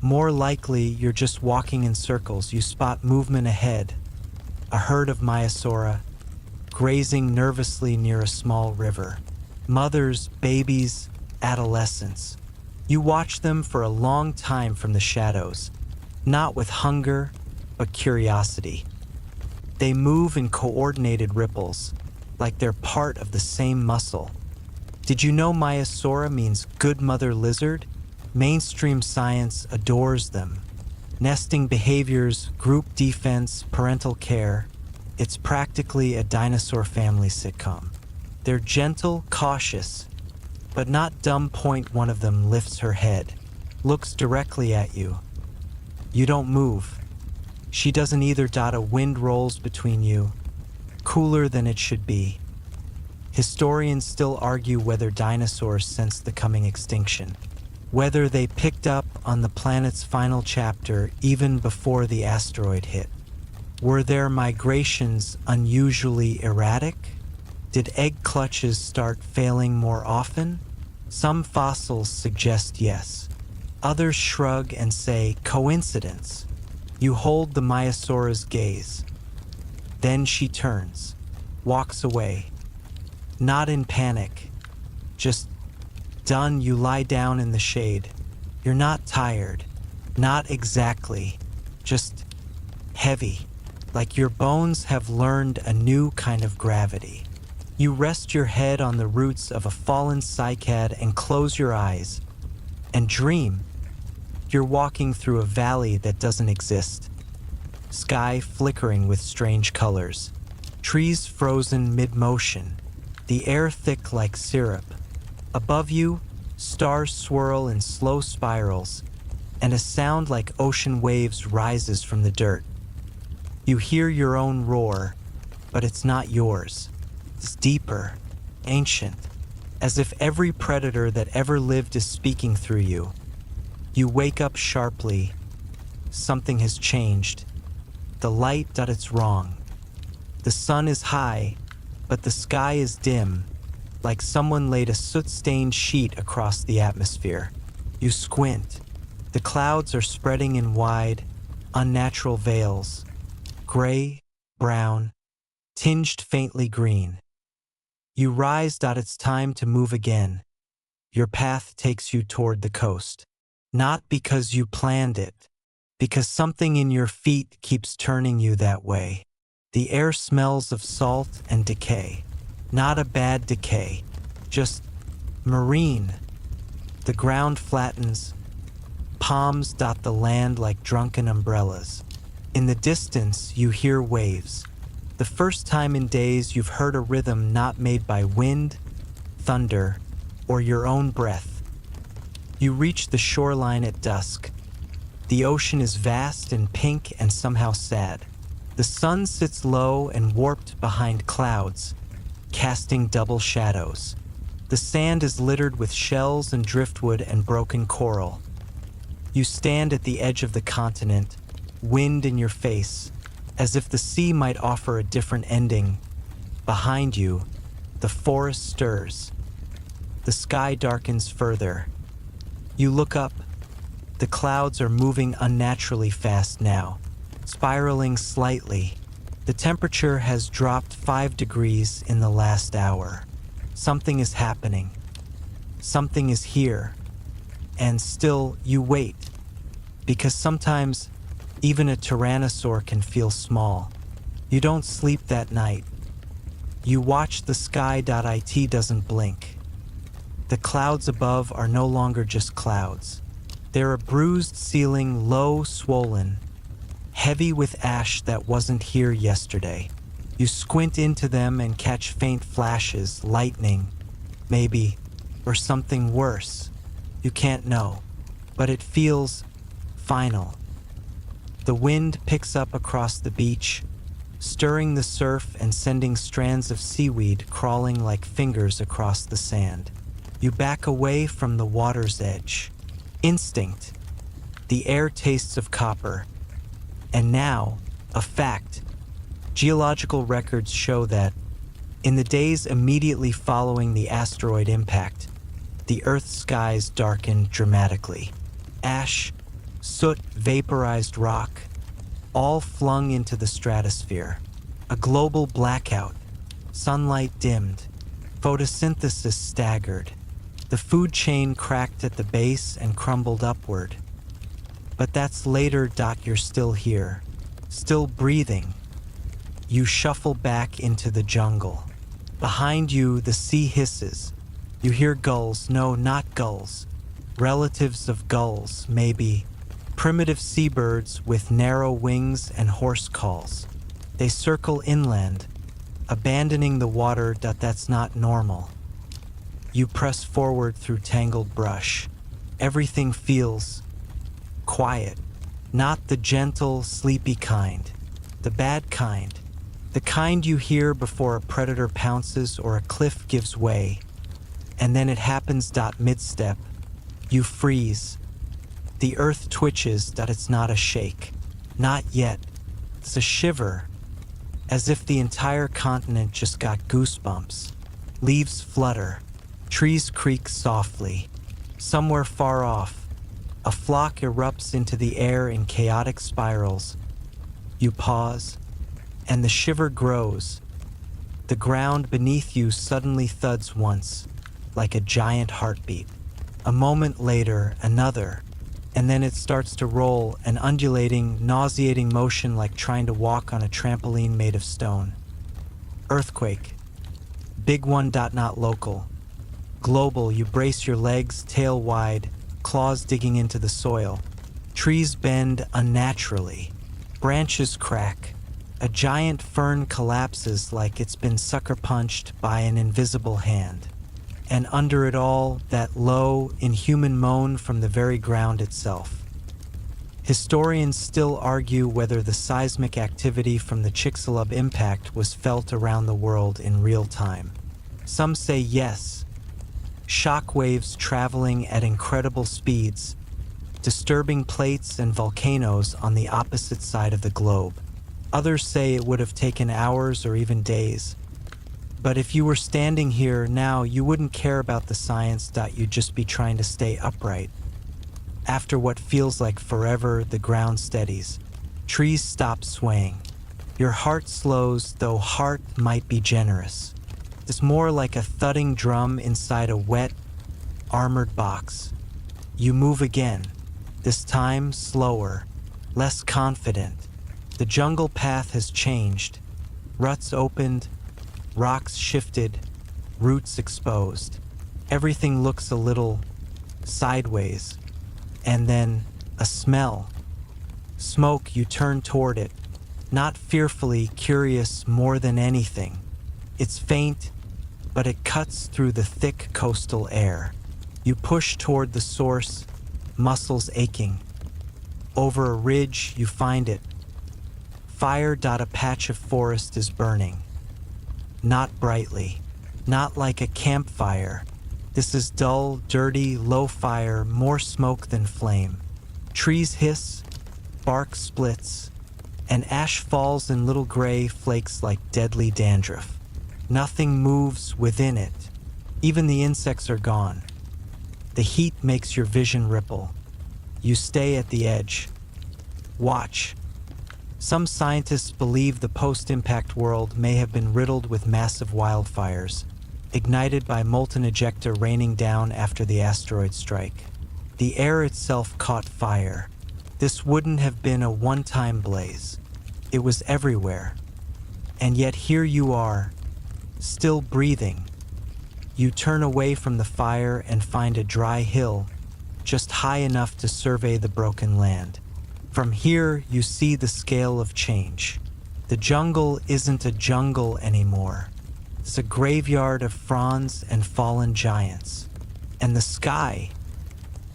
More likely, you're just walking in circles. You spot movement ahead, a herd of Maiasaura, grazing nervously near a small river. Mothers, babies, adolescents. You watch them for a long time from the shadows, not with hunger, but curiosity. They move in coordinated ripples, like they're part of the same muscle. Did you know Maiasaura means good mother lizard? Mainstream science adores them. Nesting behaviors, group defense, parental care. It's practically a dinosaur family sitcom. They're gentle, cautious, but not dumb. One of them lifts her head, looks directly at you. You don't move. She doesn't either. A wind rolls between you, cooler than it should be. Historians still argue whether dinosaurs sensed the coming extinction, whether they picked up on the planet's final chapter even before the asteroid hit. Were their migrations unusually erratic? Did egg clutches start failing more often? Some fossils suggest yes. Others shrug and say coincidence. You hold the Maiasaura's gaze. Then she turns, walks away. Not in panic, just done. You lie down in the shade. You're not tired, not exactly, just heavy, like your bones have learned a new kind of gravity. You rest your head on the roots of a fallen cycad and close your eyes and dream. You're walking through a valley that doesn't exist. Sky flickering with strange colors. trees frozen mid-motion, the air thick like syrup. Above you, stars swirl in slow spirals, and a sound like ocean waves rises from the dirt. You hear your own roar, but it's not yours. It's deeper, ancient, as if every predator that ever lived is speaking through you. You wake up sharply. Something has changed. The light, it's wrong. The sun is high, but the sky is dim, like someone laid a soot-stained sheet across the atmosphere. You squint. The clouds are spreading in wide, unnatural veils, gray, brown, tinged faintly green. You rise. It's time to move again. Your path takes you toward the coast. Not because you planned it, because something in your feet keeps turning you that way. The air smells of salt and decay. Not a bad decay, just marine. The ground flattens. Palms dot the land like drunken umbrellas. In the distance, you hear waves. The first time in days you've heard a rhythm not made by wind, thunder, or your own breath. You reach the shoreline at dusk. The ocean is vast and pink and somehow sad. The sun sits low and warped behind clouds, casting double shadows. The sand is littered with shells and driftwood and broken coral. You stand at the edge of the continent, wind in your face, as if the sea might offer a different ending. Behind you, the forest stirs. The sky darkens further. You look up. The clouds are moving unnaturally fast now, spiraling slightly. The temperature has dropped 5 degrees in the last hour. Something is happening. Something is here. And still, you wait. Because sometimes, even a tyrannosaur can feel small. You don't sleep that night. You watch the sky. It doesn't blink. The clouds above are no longer just clouds. They're a bruised ceiling, low, swollen, heavy with ash that wasn't here yesterday. You squint into them and catch faint flashes, lightning, maybe, or something worse. You can't know, but it feels final. The wind picks up across the beach, stirring the surf and sending strands of seaweed crawling like fingers across the sand. You back away from the water's edge. Instinct. The air tastes of copper. And now, a fact. Geological records show that, in the days immediately following the asteroid impact, the Earth's skies darkened dramatically. Ash, soot, vaporized rock, all flung into the stratosphere. A global blackout. Sunlight dimmed. Photosynthesis staggered. The food chain cracked at the base and crumbled upward. But that's later. You're still here, still breathing. You shuffle back into the jungle. Behind you, the sea hisses. You hear gulls. No, not gulls. Relatives of gulls, maybe. Primitive seabirds with narrow wings and hoarse calls. They circle inland, abandoning the water. That's not normal. You press forward through tangled brush. Everything feels quiet. Not the gentle, sleepy kind. The bad kind. The kind you hear before a predator pounces or a cliff gives way. And then it happens. Mid-step. You freeze. The earth twitches. It's not a shake. Not yet. It's a shiver. As if the entire continent just got goosebumps. Leaves flutter. Trees creak softly. Somewhere far off, a flock erupts into the air in chaotic spirals. You pause, and the shiver grows. The ground beneath you suddenly thuds once, like a giant heartbeat. A moment later, another, and then it starts to roll, an undulating, nauseating motion like trying to walk on a trampoline made of stone. Earthquake. Big one. Not local. Global. You brace your legs, tail wide, claws digging into the soil. Trees bend unnaturally. Branches crack. A giant fern collapses like it's been sucker punched by an invisible hand. And under it all, that low, inhuman moan from the very ground itself. Historians still argue whether the seismic activity from the Chicxulub impact was felt around the world in real time. Some say yes, shock waves traveling at incredible speeds, disturbing plates and volcanoes on the opposite side of the globe. Others say it would have taken hours or even days. But if you were standing here now, you wouldn't care about the science. You'd just be trying to stay upright. After what feels like forever, the ground steadies. Trees stop swaying. Your heart slows, though heart might be generous. It's more like a thudding drum inside a wet, armored box. You move again, this time slower, less confident. The jungle path has changed. Ruts opened, rocks shifted, roots exposed. Everything looks a little sideways. And then a smell. Smoke, you turn toward it, not fearfully curious more than anything. It's faint, but it cuts through the thick coastal air. You push toward the source, muscles aching. Over a ridge, you find it. Fire. A patch of forest is burning. Not brightly, not like a campfire. This is dull, dirty, low fire, more smoke than flame. Trees hiss, bark splits, and ash falls in little gray flakes like deadly dandruff. Nothing moves within it. Even the insects are gone. The heat makes your vision ripple. You stay at the edge. Watch. Some scientists believe the post-impact world may have been riddled with massive wildfires, ignited by molten ejecta raining down after the asteroid strike. The air itself caught fire. This wouldn't have been a one-time blaze. It was everywhere. And yet here you are, still breathing. You turn away from the fire and find a dry hill, just high enough to survey the broken land. From here, you see the scale of change. The jungle isn't a jungle anymore. It's a graveyard of fronds and fallen giants. And the sky,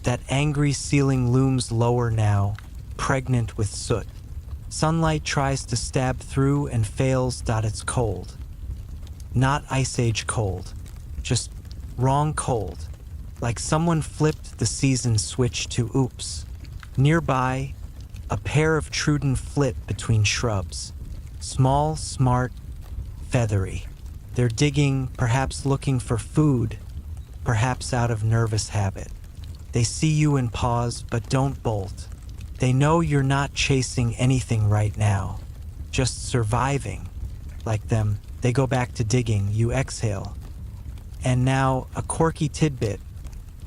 that angry ceiling looms lower now, pregnant with soot. Sunlight tries to stab through and fails. It's cold. Not Ice Age cold, just wrong cold. Like someone flipped the season switch to oops. Nearby, a pair of Truden flit between shrubs. Small, smart, feathery. They're digging, perhaps looking for food, perhaps out of nervous habit. They see you and pause, but don't bolt. They know you're not chasing anything right now, just surviving. Like them, they go back to digging, you exhale. And now, a quirky tidbit.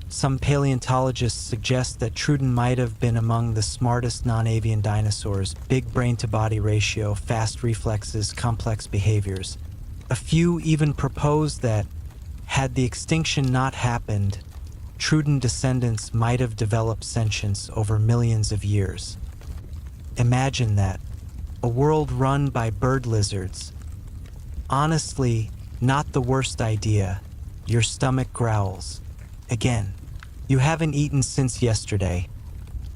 Some paleontologists suggest that Truden might have been among the smartest non-avian dinosaurs, big brain-to-body ratio, fast reflexes, complex behaviors. A few even propose that, had the extinction not happened, Truden descendants might have developed sentience over millions of years. Imagine that, a world run by bird lizards. Honestly, not the worst idea. Your stomach growls. Again, you haven't eaten since yesterday,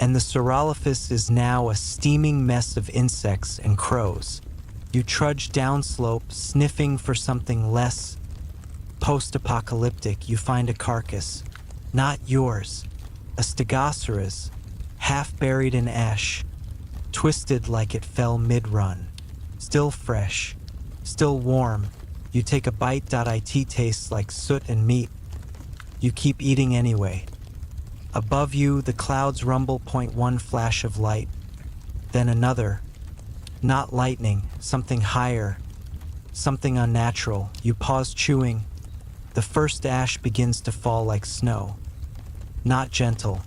and the Saurolophus is now a steaming mess of insects and crows. You trudge downslope, sniffing for something less post-apocalyptic. You find a carcass, not yours, a Stegosaurus, half buried in ash, twisted like it fell mid-run, still fresh, still warm. You take a bite. It tastes like soot and meat. You keep eating anyway. Above you, the clouds rumble. One flash of light, then another. Not lightning, something higher, something unnatural. You pause chewing. The first ash begins to fall like snow. Not gentle,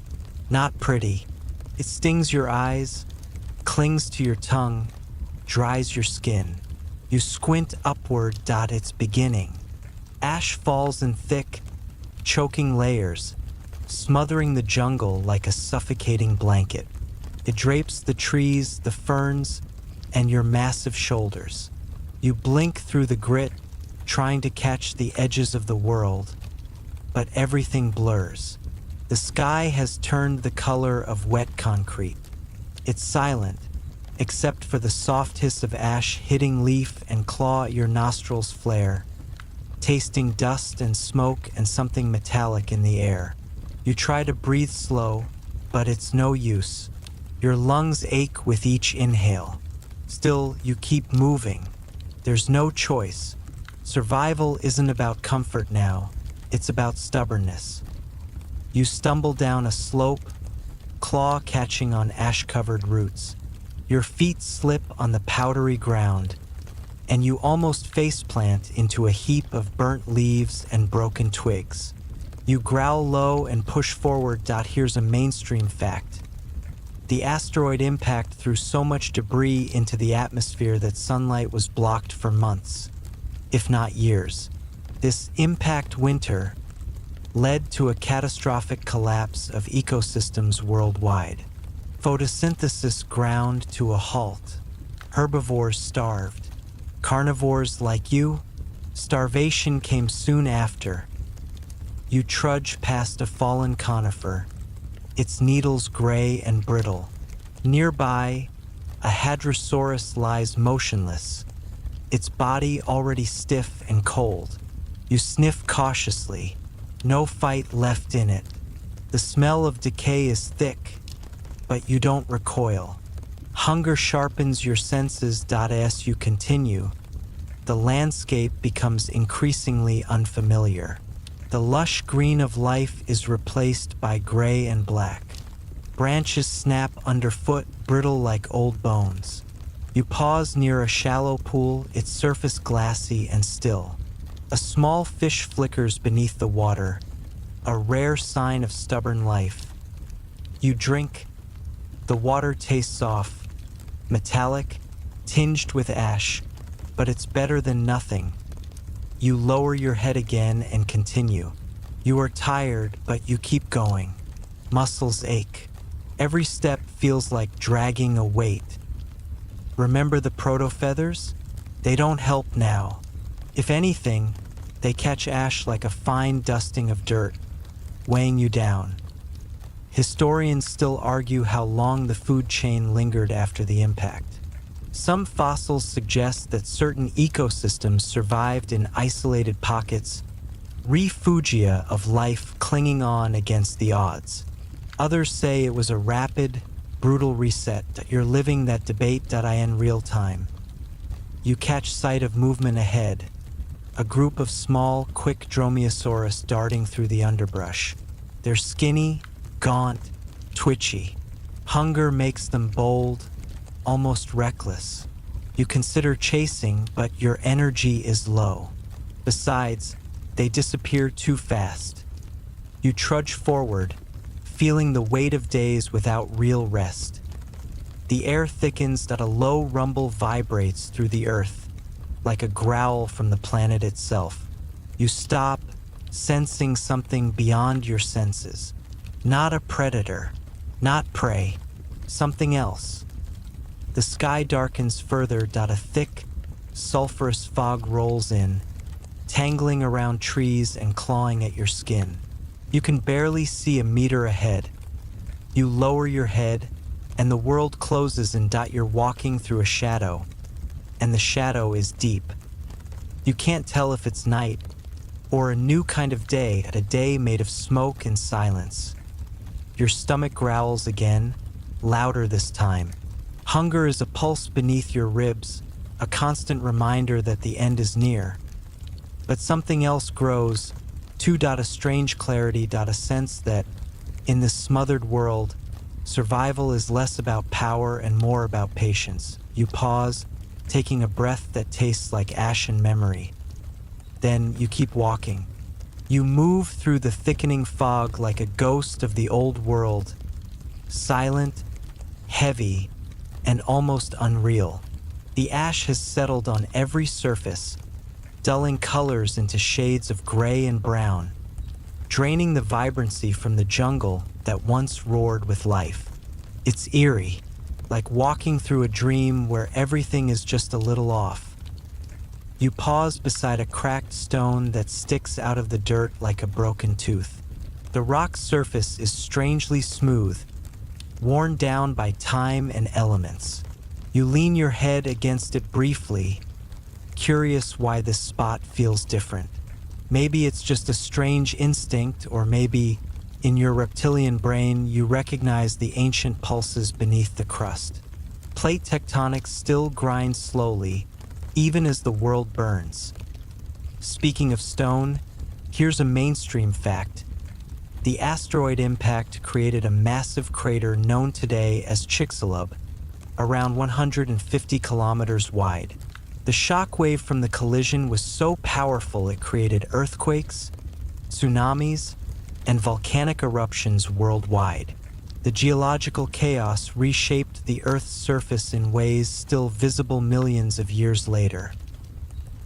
not pretty. It stings your eyes, clings to your tongue, dries your skin. You squint upward. It's beginning. Ash falls in thick, choking layers, smothering the jungle like a suffocating blanket. It drapes the trees, the ferns, and your massive shoulders. You blink through the grit, trying to catch the edges of the world, but everything blurs. The sky has turned the color of wet concrete. It's silent, except for the soft hiss of ash hitting leaf and claw at your nostrils flare, tasting dust and smoke and something metallic in the air. You try to breathe slow, but it's no use. Your lungs ache with each inhale. Still, you keep moving. There's no choice. Survival isn't about comfort now, it's about stubbornness. You stumble down a slope, claw catching on ash-covered roots. Your feet slip on the powdery ground, and you almost faceplant into a heap of burnt leaves and broken twigs. You growl low and push forward. Here's a mainstream fact. The asteroid impact threw so much debris into the atmosphere that sunlight was blocked for months, if not years. This impact winter led to a catastrophic collapse of ecosystems worldwide. Photosynthesis ground to a halt. Herbivores starved. Carnivores like you, starvation came soon after. You trudge past a fallen conifer, its needles gray and brittle. Nearby, a hadrosaurus lies motionless, its body already stiff and cold. You sniff cautiously, no fight left in it. The smell of decay is thick, but you don't recoil. Hunger sharpens your senses. As you continue, the landscape becomes increasingly unfamiliar. The lush green of life is replaced by gray and black. Branches snap underfoot, brittle like old bones. You pause near a shallow pool, its surface glassy and still. A small fish flickers beneath the water, a rare sign of stubborn life. You drink. The water tastes off, metallic, tinged with ash, but it's better than nothing. You lower your head again and continue. You are tired, but you keep going. Muscles ache. Every step feels like dragging a weight. Remember the proto-feathers? They don't help now. If anything, they catch ash like a fine dusting of dirt, weighing you down. Historians still argue how long the food chain lingered after the impact. Some fossils suggest that certain ecosystems survived in isolated pockets, refugia of life clinging on against the odds. Others say it was a rapid, brutal reset. You're living that debate. In real time. You catch sight of movement ahead, a group of small, quick Dromaeosaurus darting through the underbrush. They're skinny, gaunt, twitchy. Hunger makes them bold, almost reckless. You consider chasing, but your energy is low. Besides, they disappear too fast. You trudge forward, feeling the weight of days without real rest. The air thickens. A low rumble vibrates through the earth, like a growl from the planet itself. You stop, sensing something beyond your senses. Not a predator, not prey, something else. The sky darkens further. A thick, sulfurous fog rolls in, tangling around trees and clawing at your skin. You can barely see a meter ahead. You lower your head, and the world closes. You're walking through a shadow, and the shadow is deep. You can't tell if it's night or a new kind of day, a day made of smoke and silence. Your stomach growls again, louder this time. Hunger is a pulse beneath your ribs, a constant reminder that the end is near. But something else grows, too. A strange clarity. A sense that, in this smothered world, survival is less about power and more about patience. You pause, taking a breath that tastes like ash and memory. Then you keep walking. You move through the thickening fog like a ghost of the old world, silent, heavy, and almost unreal. The ash has settled on every surface, dulling colors into shades of gray and brown, draining the vibrancy from the jungle that once roared with life. It's eerie, like walking through a dream where everything is just a little off. You pause beside a cracked stone that sticks out of the dirt like a broken tooth. The rock's surface is strangely smooth, worn down by time and elements. You lean your head against it briefly, curious why this spot feels different. Maybe it's just a strange instinct, or maybe, in your reptilian brain, you recognize the ancient pulses beneath the crust. Plate tectonics still grind slowly, even as the world burns. Speaking of stone, here's a mainstream fact. The asteroid impact created a massive crater known today as Chicxulub, around 150 kilometers wide. The shockwave from the collision was so powerful it created earthquakes, tsunamis, and volcanic eruptions worldwide. The geological chaos reshaped the Earth's surface in ways still visible millions of years later.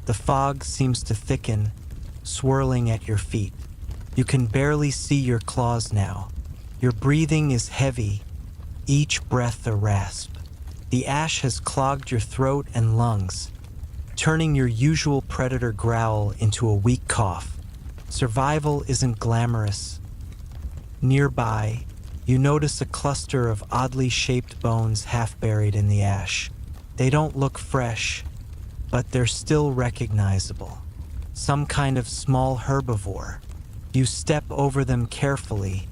The fog seems to thicken, swirling at your feet. You can barely see your claws now. Your breathing is heavy, each breath a rasp. The ash has clogged your throat and lungs, turning your usual predator growl into a weak cough. Survival isn't glamorous. Nearby, you notice a cluster of oddly shaped bones half buried in the ash. They don't look fresh, but they're still recognizable. Some kind of small herbivore. You step over them carefully,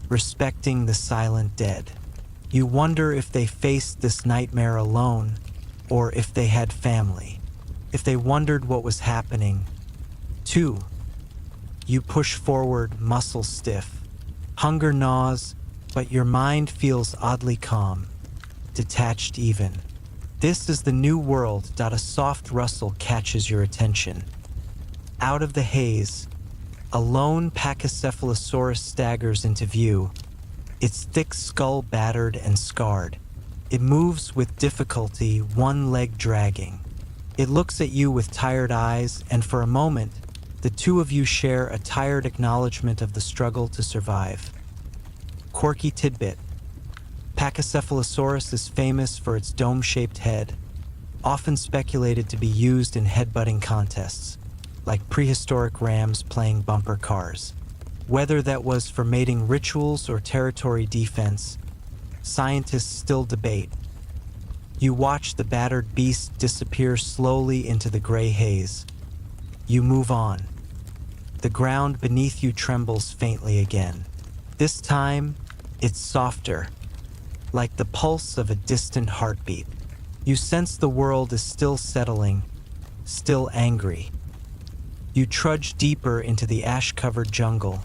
respecting the silent dead. You wonder if they faced this nightmare alone, or if they had family. If they wondered what was happening. 2. You push forward, muscles stiff. Hunger gnaws, but your mind feels oddly calm, detached even. This is the new world. A soft rustle catches your attention. Out of the haze, a lone Pachycephalosaurus staggers into view, its thick skull battered and scarred. It moves with difficulty, one leg dragging. It looks at you with tired eyes, and for a moment, the two of you share a tired acknowledgement of the struggle to survive. Quirky tidbit. Pachycephalosaurus is famous for its dome-shaped head, often speculated to be used in headbutting contests, like prehistoric rams playing bumper cars. Whether that was for mating rituals or territory defense, scientists still debate. You watch the battered beast disappear slowly into the gray haze. You move on. The ground beneath you trembles faintly again. This time, it's softer, like the pulse of a distant heartbeat. You sense the world is still settling, still angry. You trudge deeper into the ash-covered jungle,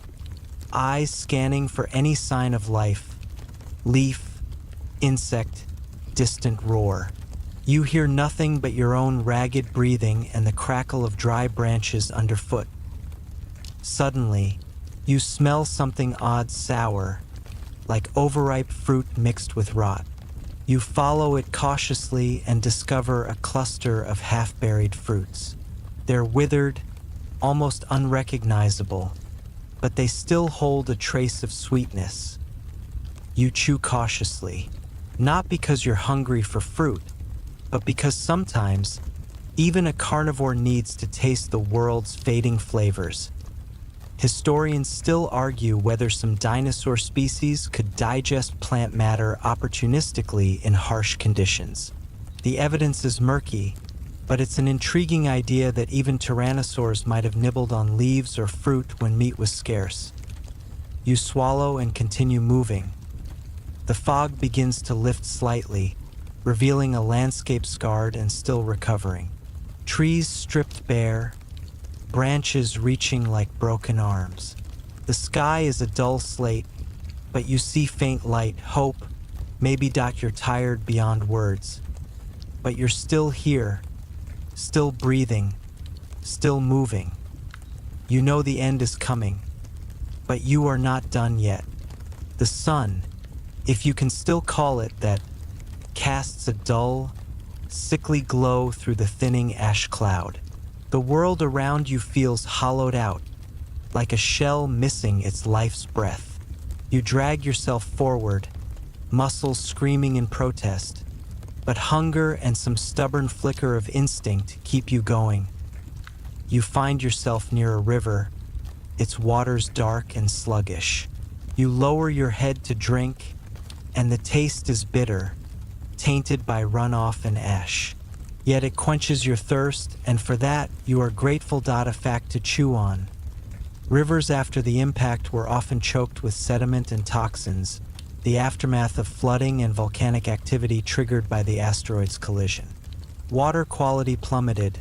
eyes scanning for any sign of life. Leaf, insect, distant roar. You hear nothing but your own ragged breathing and the crackle of dry branches underfoot. Suddenly, you smell something odd sour, like overripe fruit mixed with rot. You follow it cautiously and discover a cluster of half-buried fruits. They're withered, almost unrecognizable, but they still hold a trace of sweetness. You chew cautiously, not because you're hungry for fruit, but because sometimes, even a carnivore needs to taste the world's fading flavors. Historians still argue whether some dinosaur species could digest plant matter opportunistically in harsh conditions. The evidence is murky, but it's an intriguing idea that even tyrannosaurs might have nibbled on leaves or fruit when meat was scarce. You swallow and continue moving. The fog begins to lift slightly, revealing a landscape scarred and still recovering. Trees stripped bare, branches reaching like broken arms. The sky is a dull slate, but you see faint light, hope. Maybe you're tired beyond words. But you're still here, still breathing, still moving. You know the end is coming, but you are not done yet. The sun, if you can still call it that, casts a dull, sickly glow through the thinning ash cloud. The world around you feels hollowed out, like a shell missing its life's breath. You drag yourself forward, muscles screaming in protest, but hunger and some stubborn flicker of instinct keep you going. You find yourself near a river, its waters dark and sluggish. You lower your head to drink, and the taste is bitter, tainted by runoff and ash. Yet it quenches your thirst, and for that you are grateful. A fact to chew on. Rivers after the impact were often choked with sediment and toxins, the aftermath of flooding and volcanic activity triggered by the asteroid's collision. Water quality plummeted,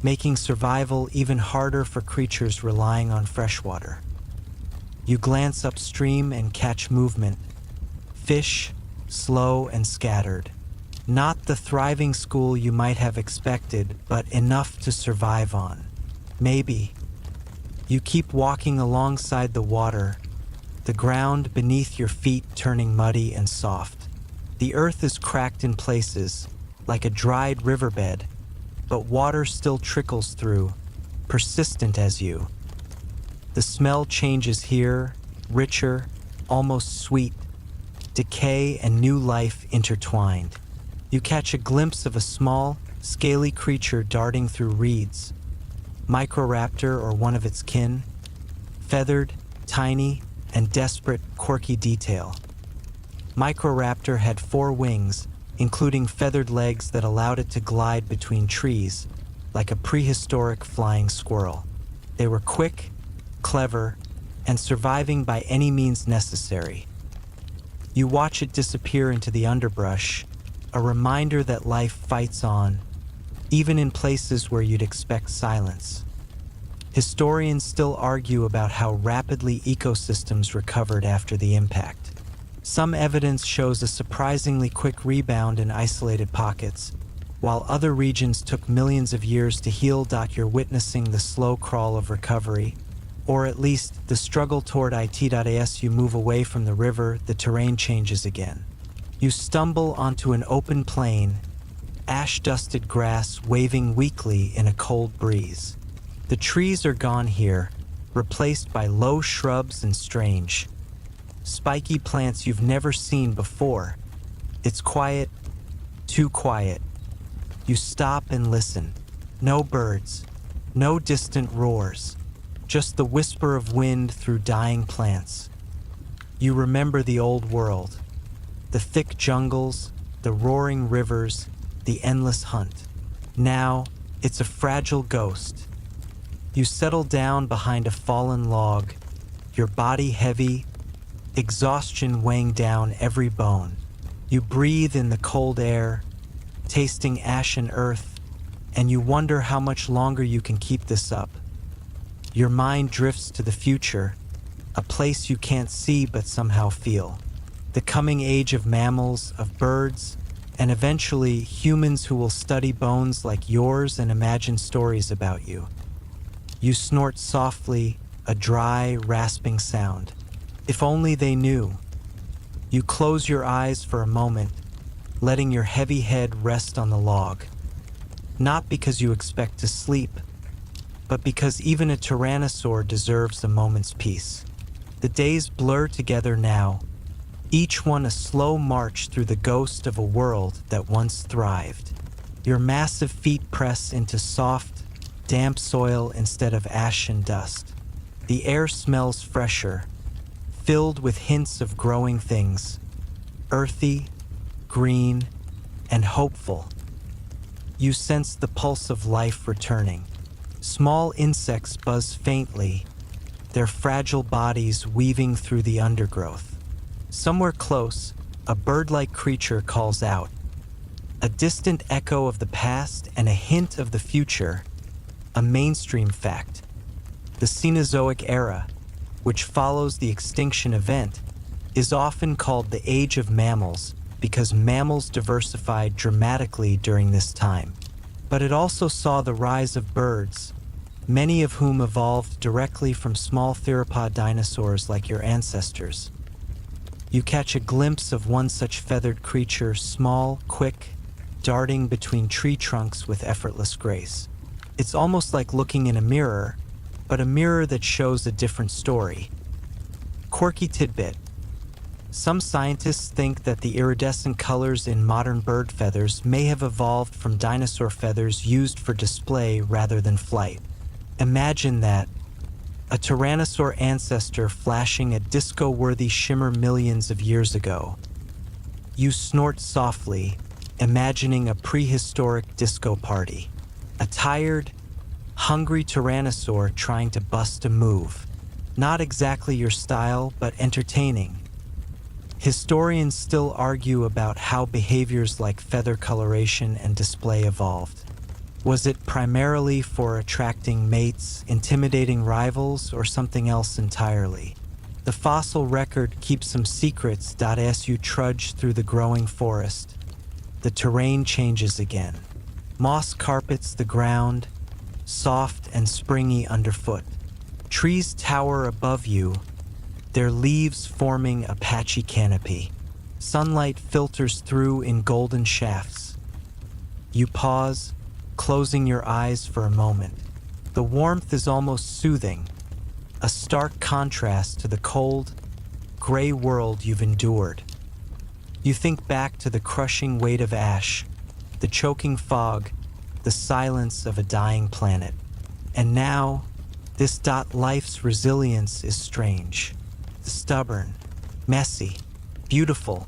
making survival even harder for creatures relying on freshwater. You glance upstream and catch movement. Fish, slow and scattered. Not the thriving school you might have expected, but enough to survive on. Maybe. You keep walking alongside the water, the ground beneath your feet turning muddy and soft. The earth is cracked in places, like a dried riverbed, but water still trickles through, persistent as you. The smell changes here, richer, almost sweet, decay and new life intertwined. You catch a glimpse of a small, scaly creature darting through reeds. Microraptor or one of its kin. Feathered, tiny, and desperate, quirky detail. Microraptor had 4 wings, including feathered legs that allowed it to glide between trees, like a prehistoric flying squirrel. They were quick, clever, and surviving by any means necessary. You watch it disappear into the underbrush, a reminder that life fights on, even in places where you'd expect silence. Historians still argue about how rapidly ecosystems recovered after the impact. Some evidence shows a surprisingly quick rebound in isolated pockets, while other regions took millions of years to heal. You're witnessing the slow crawl of recovery, or at least the struggle toward it. As you move away from the river, the terrain changes again. You stumble onto an open plain, ash-dusted grass waving weakly in a cold breeze. The trees are gone here, replaced by low shrubs and strange, spiky plants you've never seen before. It's quiet, too quiet. You stop and listen. No birds, no distant roars, just the whisper of wind through dying plants. You remember the old world. The thick jungles, the roaring rivers, the endless hunt. Now, it's a fragile ghost. You settle down behind a fallen log, your body heavy, exhaustion weighing down every bone. You breathe in the cold air, tasting ashen earth, and you wonder how much longer you can keep this up. Your mind drifts to the future, a place you can't see but somehow feel. The coming age of mammals, of birds, and eventually humans who will study bones like yours and imagine stories about you. You snort softly, a dry, rasping sound. If only they knew. You close your eyes for a moment, letting your heavy head rest on the log. Not because you expect to sleep, but because even a tyrannosaur deserves a moment's peace. The days blur together now, each one a slow march through the ghost of a world that once thrived. Your massive feet press into soft, damp soil instead of ash and dust. The air smells fresher, filled with hints of growing things, earthy, green, and hopeful. You sense the pulse of life returning. Small insects buzz faintly, their fragile bodies weaving through the undergrowth. Somewhere close, a bird-like creature calls out. A distant echo of the past and a hint of the future, a mainstream fact. The Cenozoic era, which follows the extinction event, is often called the Age of Mammals because mammals diversified dramatically during this time. But it also saw the rise of birds, many of whom evolved directly from small theropod dinosaurs like your ancestors. You catch a glimpse of one such feathered creature, small, quick, darting between tree trunks with effortless grace. It's almost like looking in a mirror, but a mirror that shows a different story. Quirky tidbit. Some scientists think that the iridescent colors in modern bird feathers may have evolved from dinosaur feathers used for display rather than flight. Imagine that, a tyrannosaur ancestor flashing a disco-worthy shimmer millions of years ago. You snort softly, imagining a prehistoric disco party. A tired, hungry tyrannosaur trying to bust a move. Not exactly your style, but entertaining. Historians still argue about how behaviors like feather coloration and display evolved. Was it primarily for attracting mates, intimidating rivals, or something else entirely? The fossil record keeps some secrets as you trudge through the growing forest. The terrain changes again. Moss carpets the ground, soft and springy underfoot. Trees tower above you, their leaves forming a patchy canopy. Sunlight filters through in golden shafts. You pause, closing your eyes for a moment. The warmth is almost soothing, a stark contrast to the cold, gray world you've endured. You think back to the crushing weight of ash, the choking fog, the silence of a dying planet. And now, life's resilience is strange. Stubborn, messy, beautiful.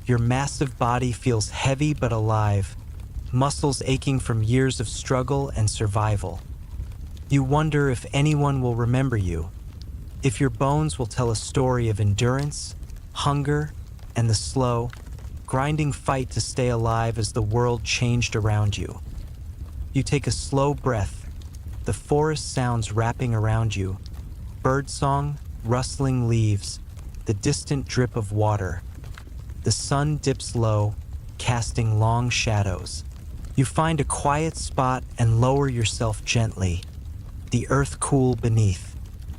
Your massive body feels heavy but alive, muscles aching from years of struggle and survival. You wonder if anyone will remember you, if your bones will tell a story of endurance, hunger, and the slow, grinding fight to stay alive as the world changed around you. You take a slow breath, the forest sounds wrapping around you, birdsong, rustling leaves, the distant drip of water. The sun dips low, casting long shadows. You find a quiet spot and lower yourself gently, the earth cool beneath,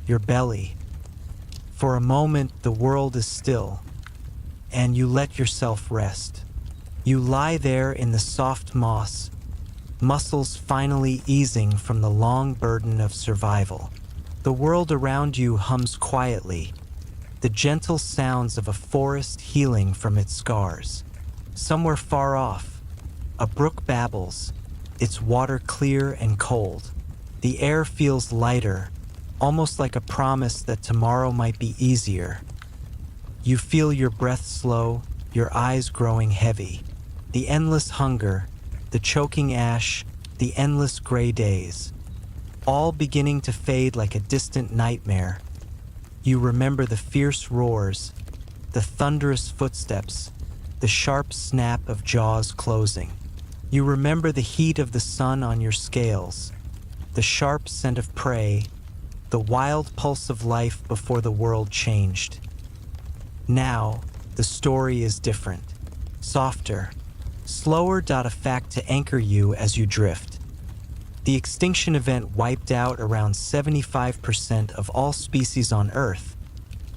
your belly. For a moment, the world is still, and you let yourself rest. You lie there in the soft moss, muscles finally easing from the long burden of survival. The world around you hums quietly, the gentle sounds of a forest healing from its scars. Somewhere far off, a brook babbles, its water clear and cold. The air feels lighter, almost like a promise that tomorrow might be easier. You feel your breath slow, your eyes growing heavy. The endless hunger, the choking ash, the endless gray days, all beginning to fade like a distant nightmare. You remember the fierce roars, the thunderous footsteps, the sharp snap of jaws closing. You remember the heat of the sun on your scales, the sharp scent of prey, the wild pulse of life before the world changed. Now, the story is different, softer, slower. A fact to anchor you as you drift. The extinction event wiped out around 75% of all species on Earth,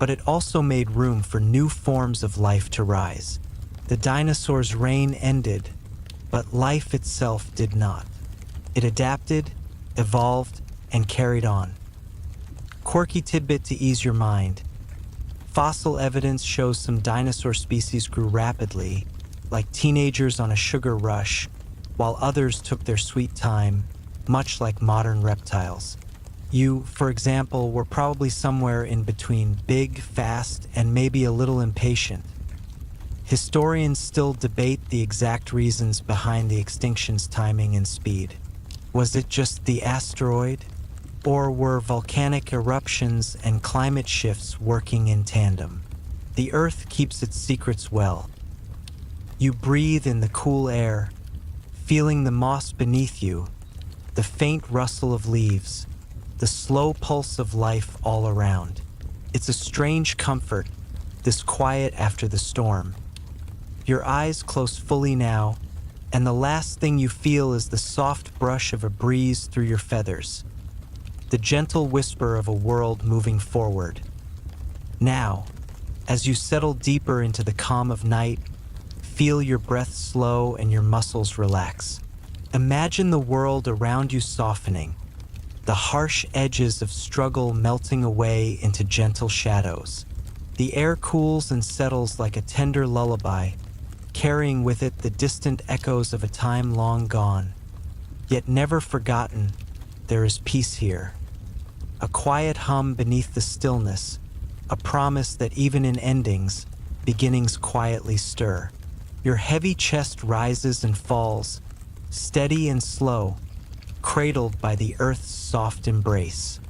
but it also made room for new forms of life to rise. The dinosaurs' reign ended, but life itself did not. It adapted, evolved, and carried on. Quirky tidbit to ease your mind. Fossil evidence shows some dinosaur species grew rapidly, like teenagers on a sugar rush, while others took their sweet time, much like modern reptiles. You, for example, were probably somewhere in between big, fast, and maybe a little impatient. Historians still debate the exact reasons behind the extinction's timing and speed. Was it just the asteroid? Or were volcanic eruptions and climate shifts working in tandem? The Earth keeps its secrets well. You breathe in the cool air, feeling the moss beneath you, the faint rustle of leaves, the slow pulse of life all around. It's a strange comfort, this quiet after the storm. Your eyes close fully now, and the last thing you feel is the soft brush of a breeze through your feathers, the gentle whisper of a world moving forward. Now, as you settle deeper into the calm of night, feel your breath slow and your muscles relax. Imagine the world around you softening, the harsh edges of struggle melting away into gentle shadows. The air cools and settles like a tender lullaby, carrying with it the distant echoes of a time long gone. Yet never forgotten, there is peace here. A quiet hum beneath the stillness, a promise that even in endings, beginnings quietly stir. Your heavy chest rises and falls, steady and slow, cradled by the earth's soft embrace.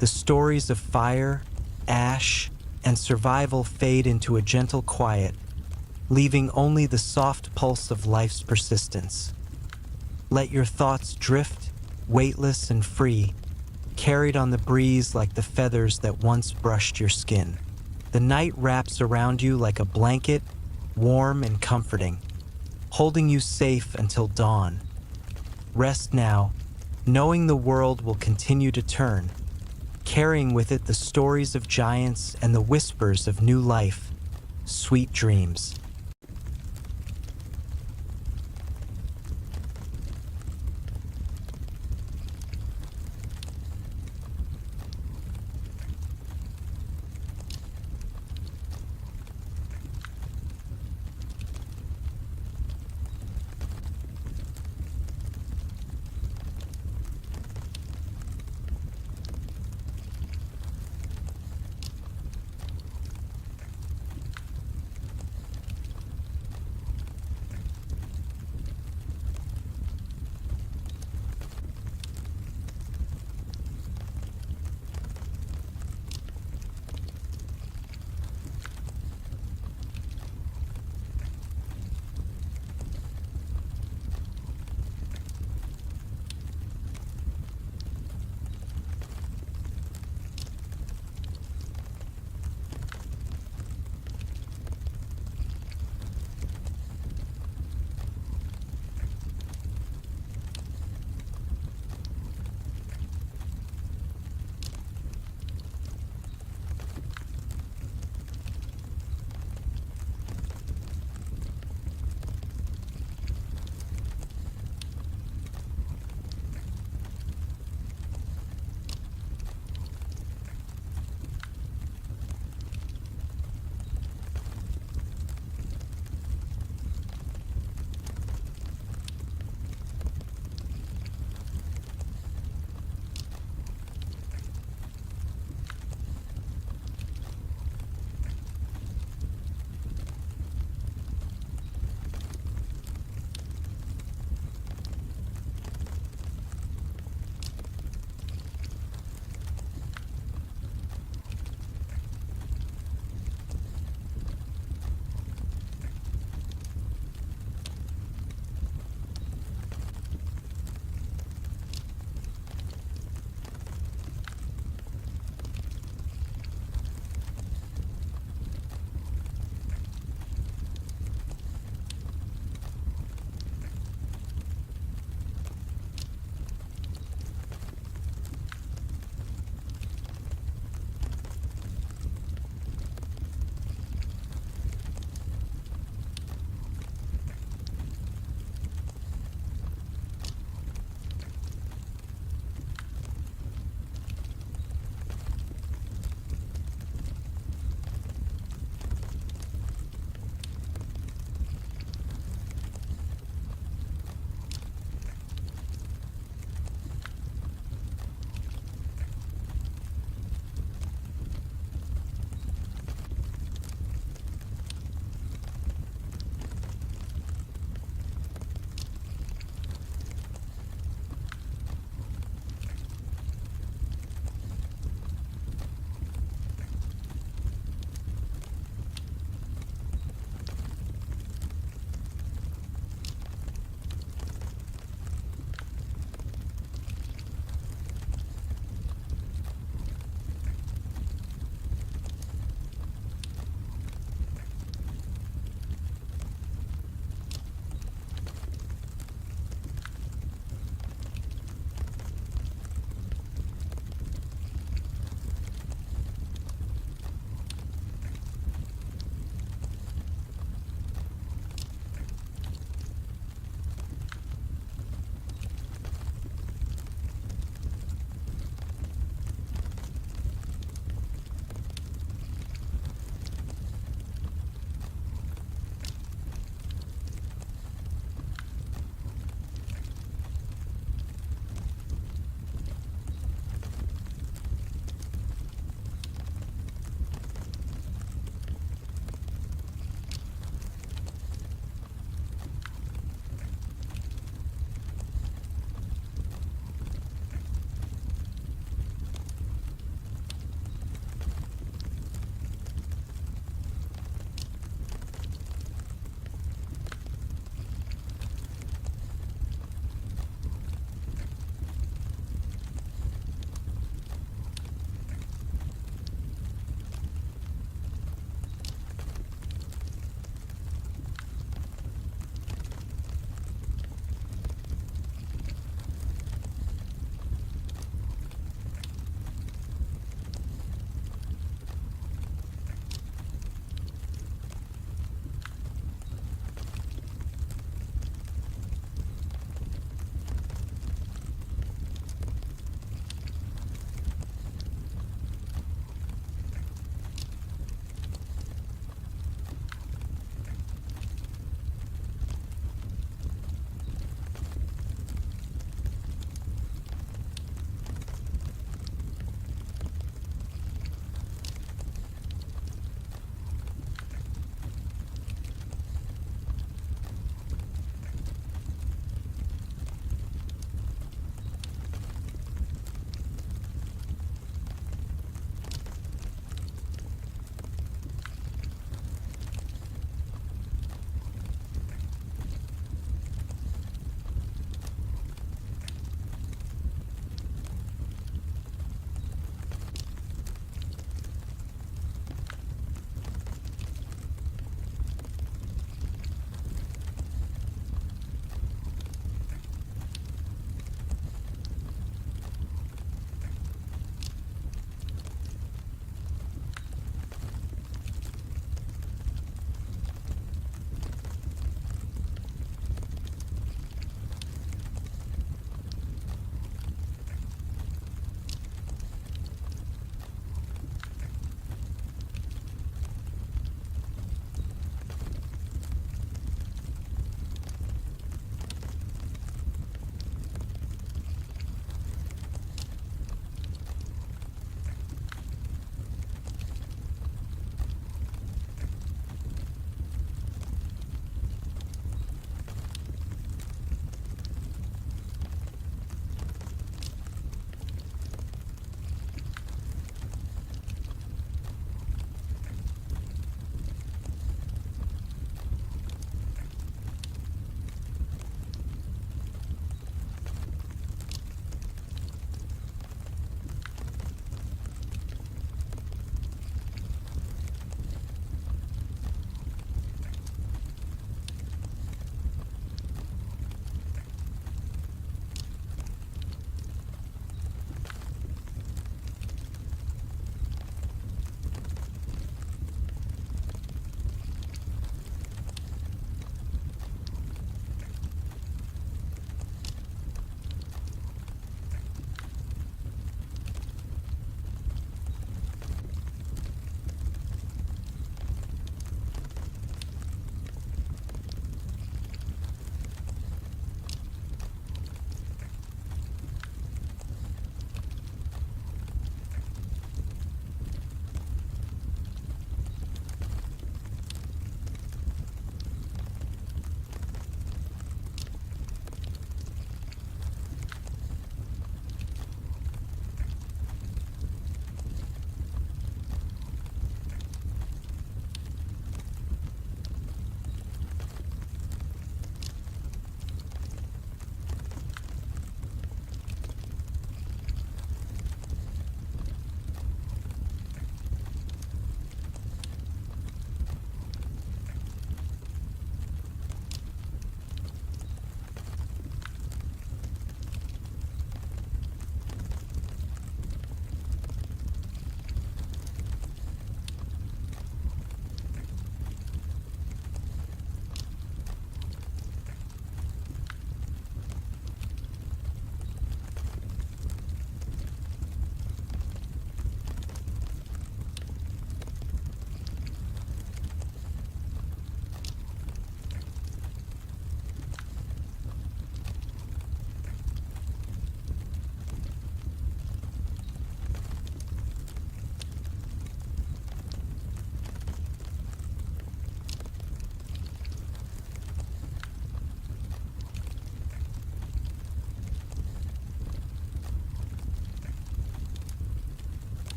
The stories of fire, ash, and survival fade into a gentle quiet, leaving only the soft pulse of life's persistence. Let your thoughts drift, weightless and free, carried on the breeze like the feathers that once brushed your skin. The night wraps around you like a blanket, warm and comforting, holding you safe until dawn. Rest now, knowing the world will continue to turn, carrying with it the stories of giants and the whispers of new life. Sweet dreams.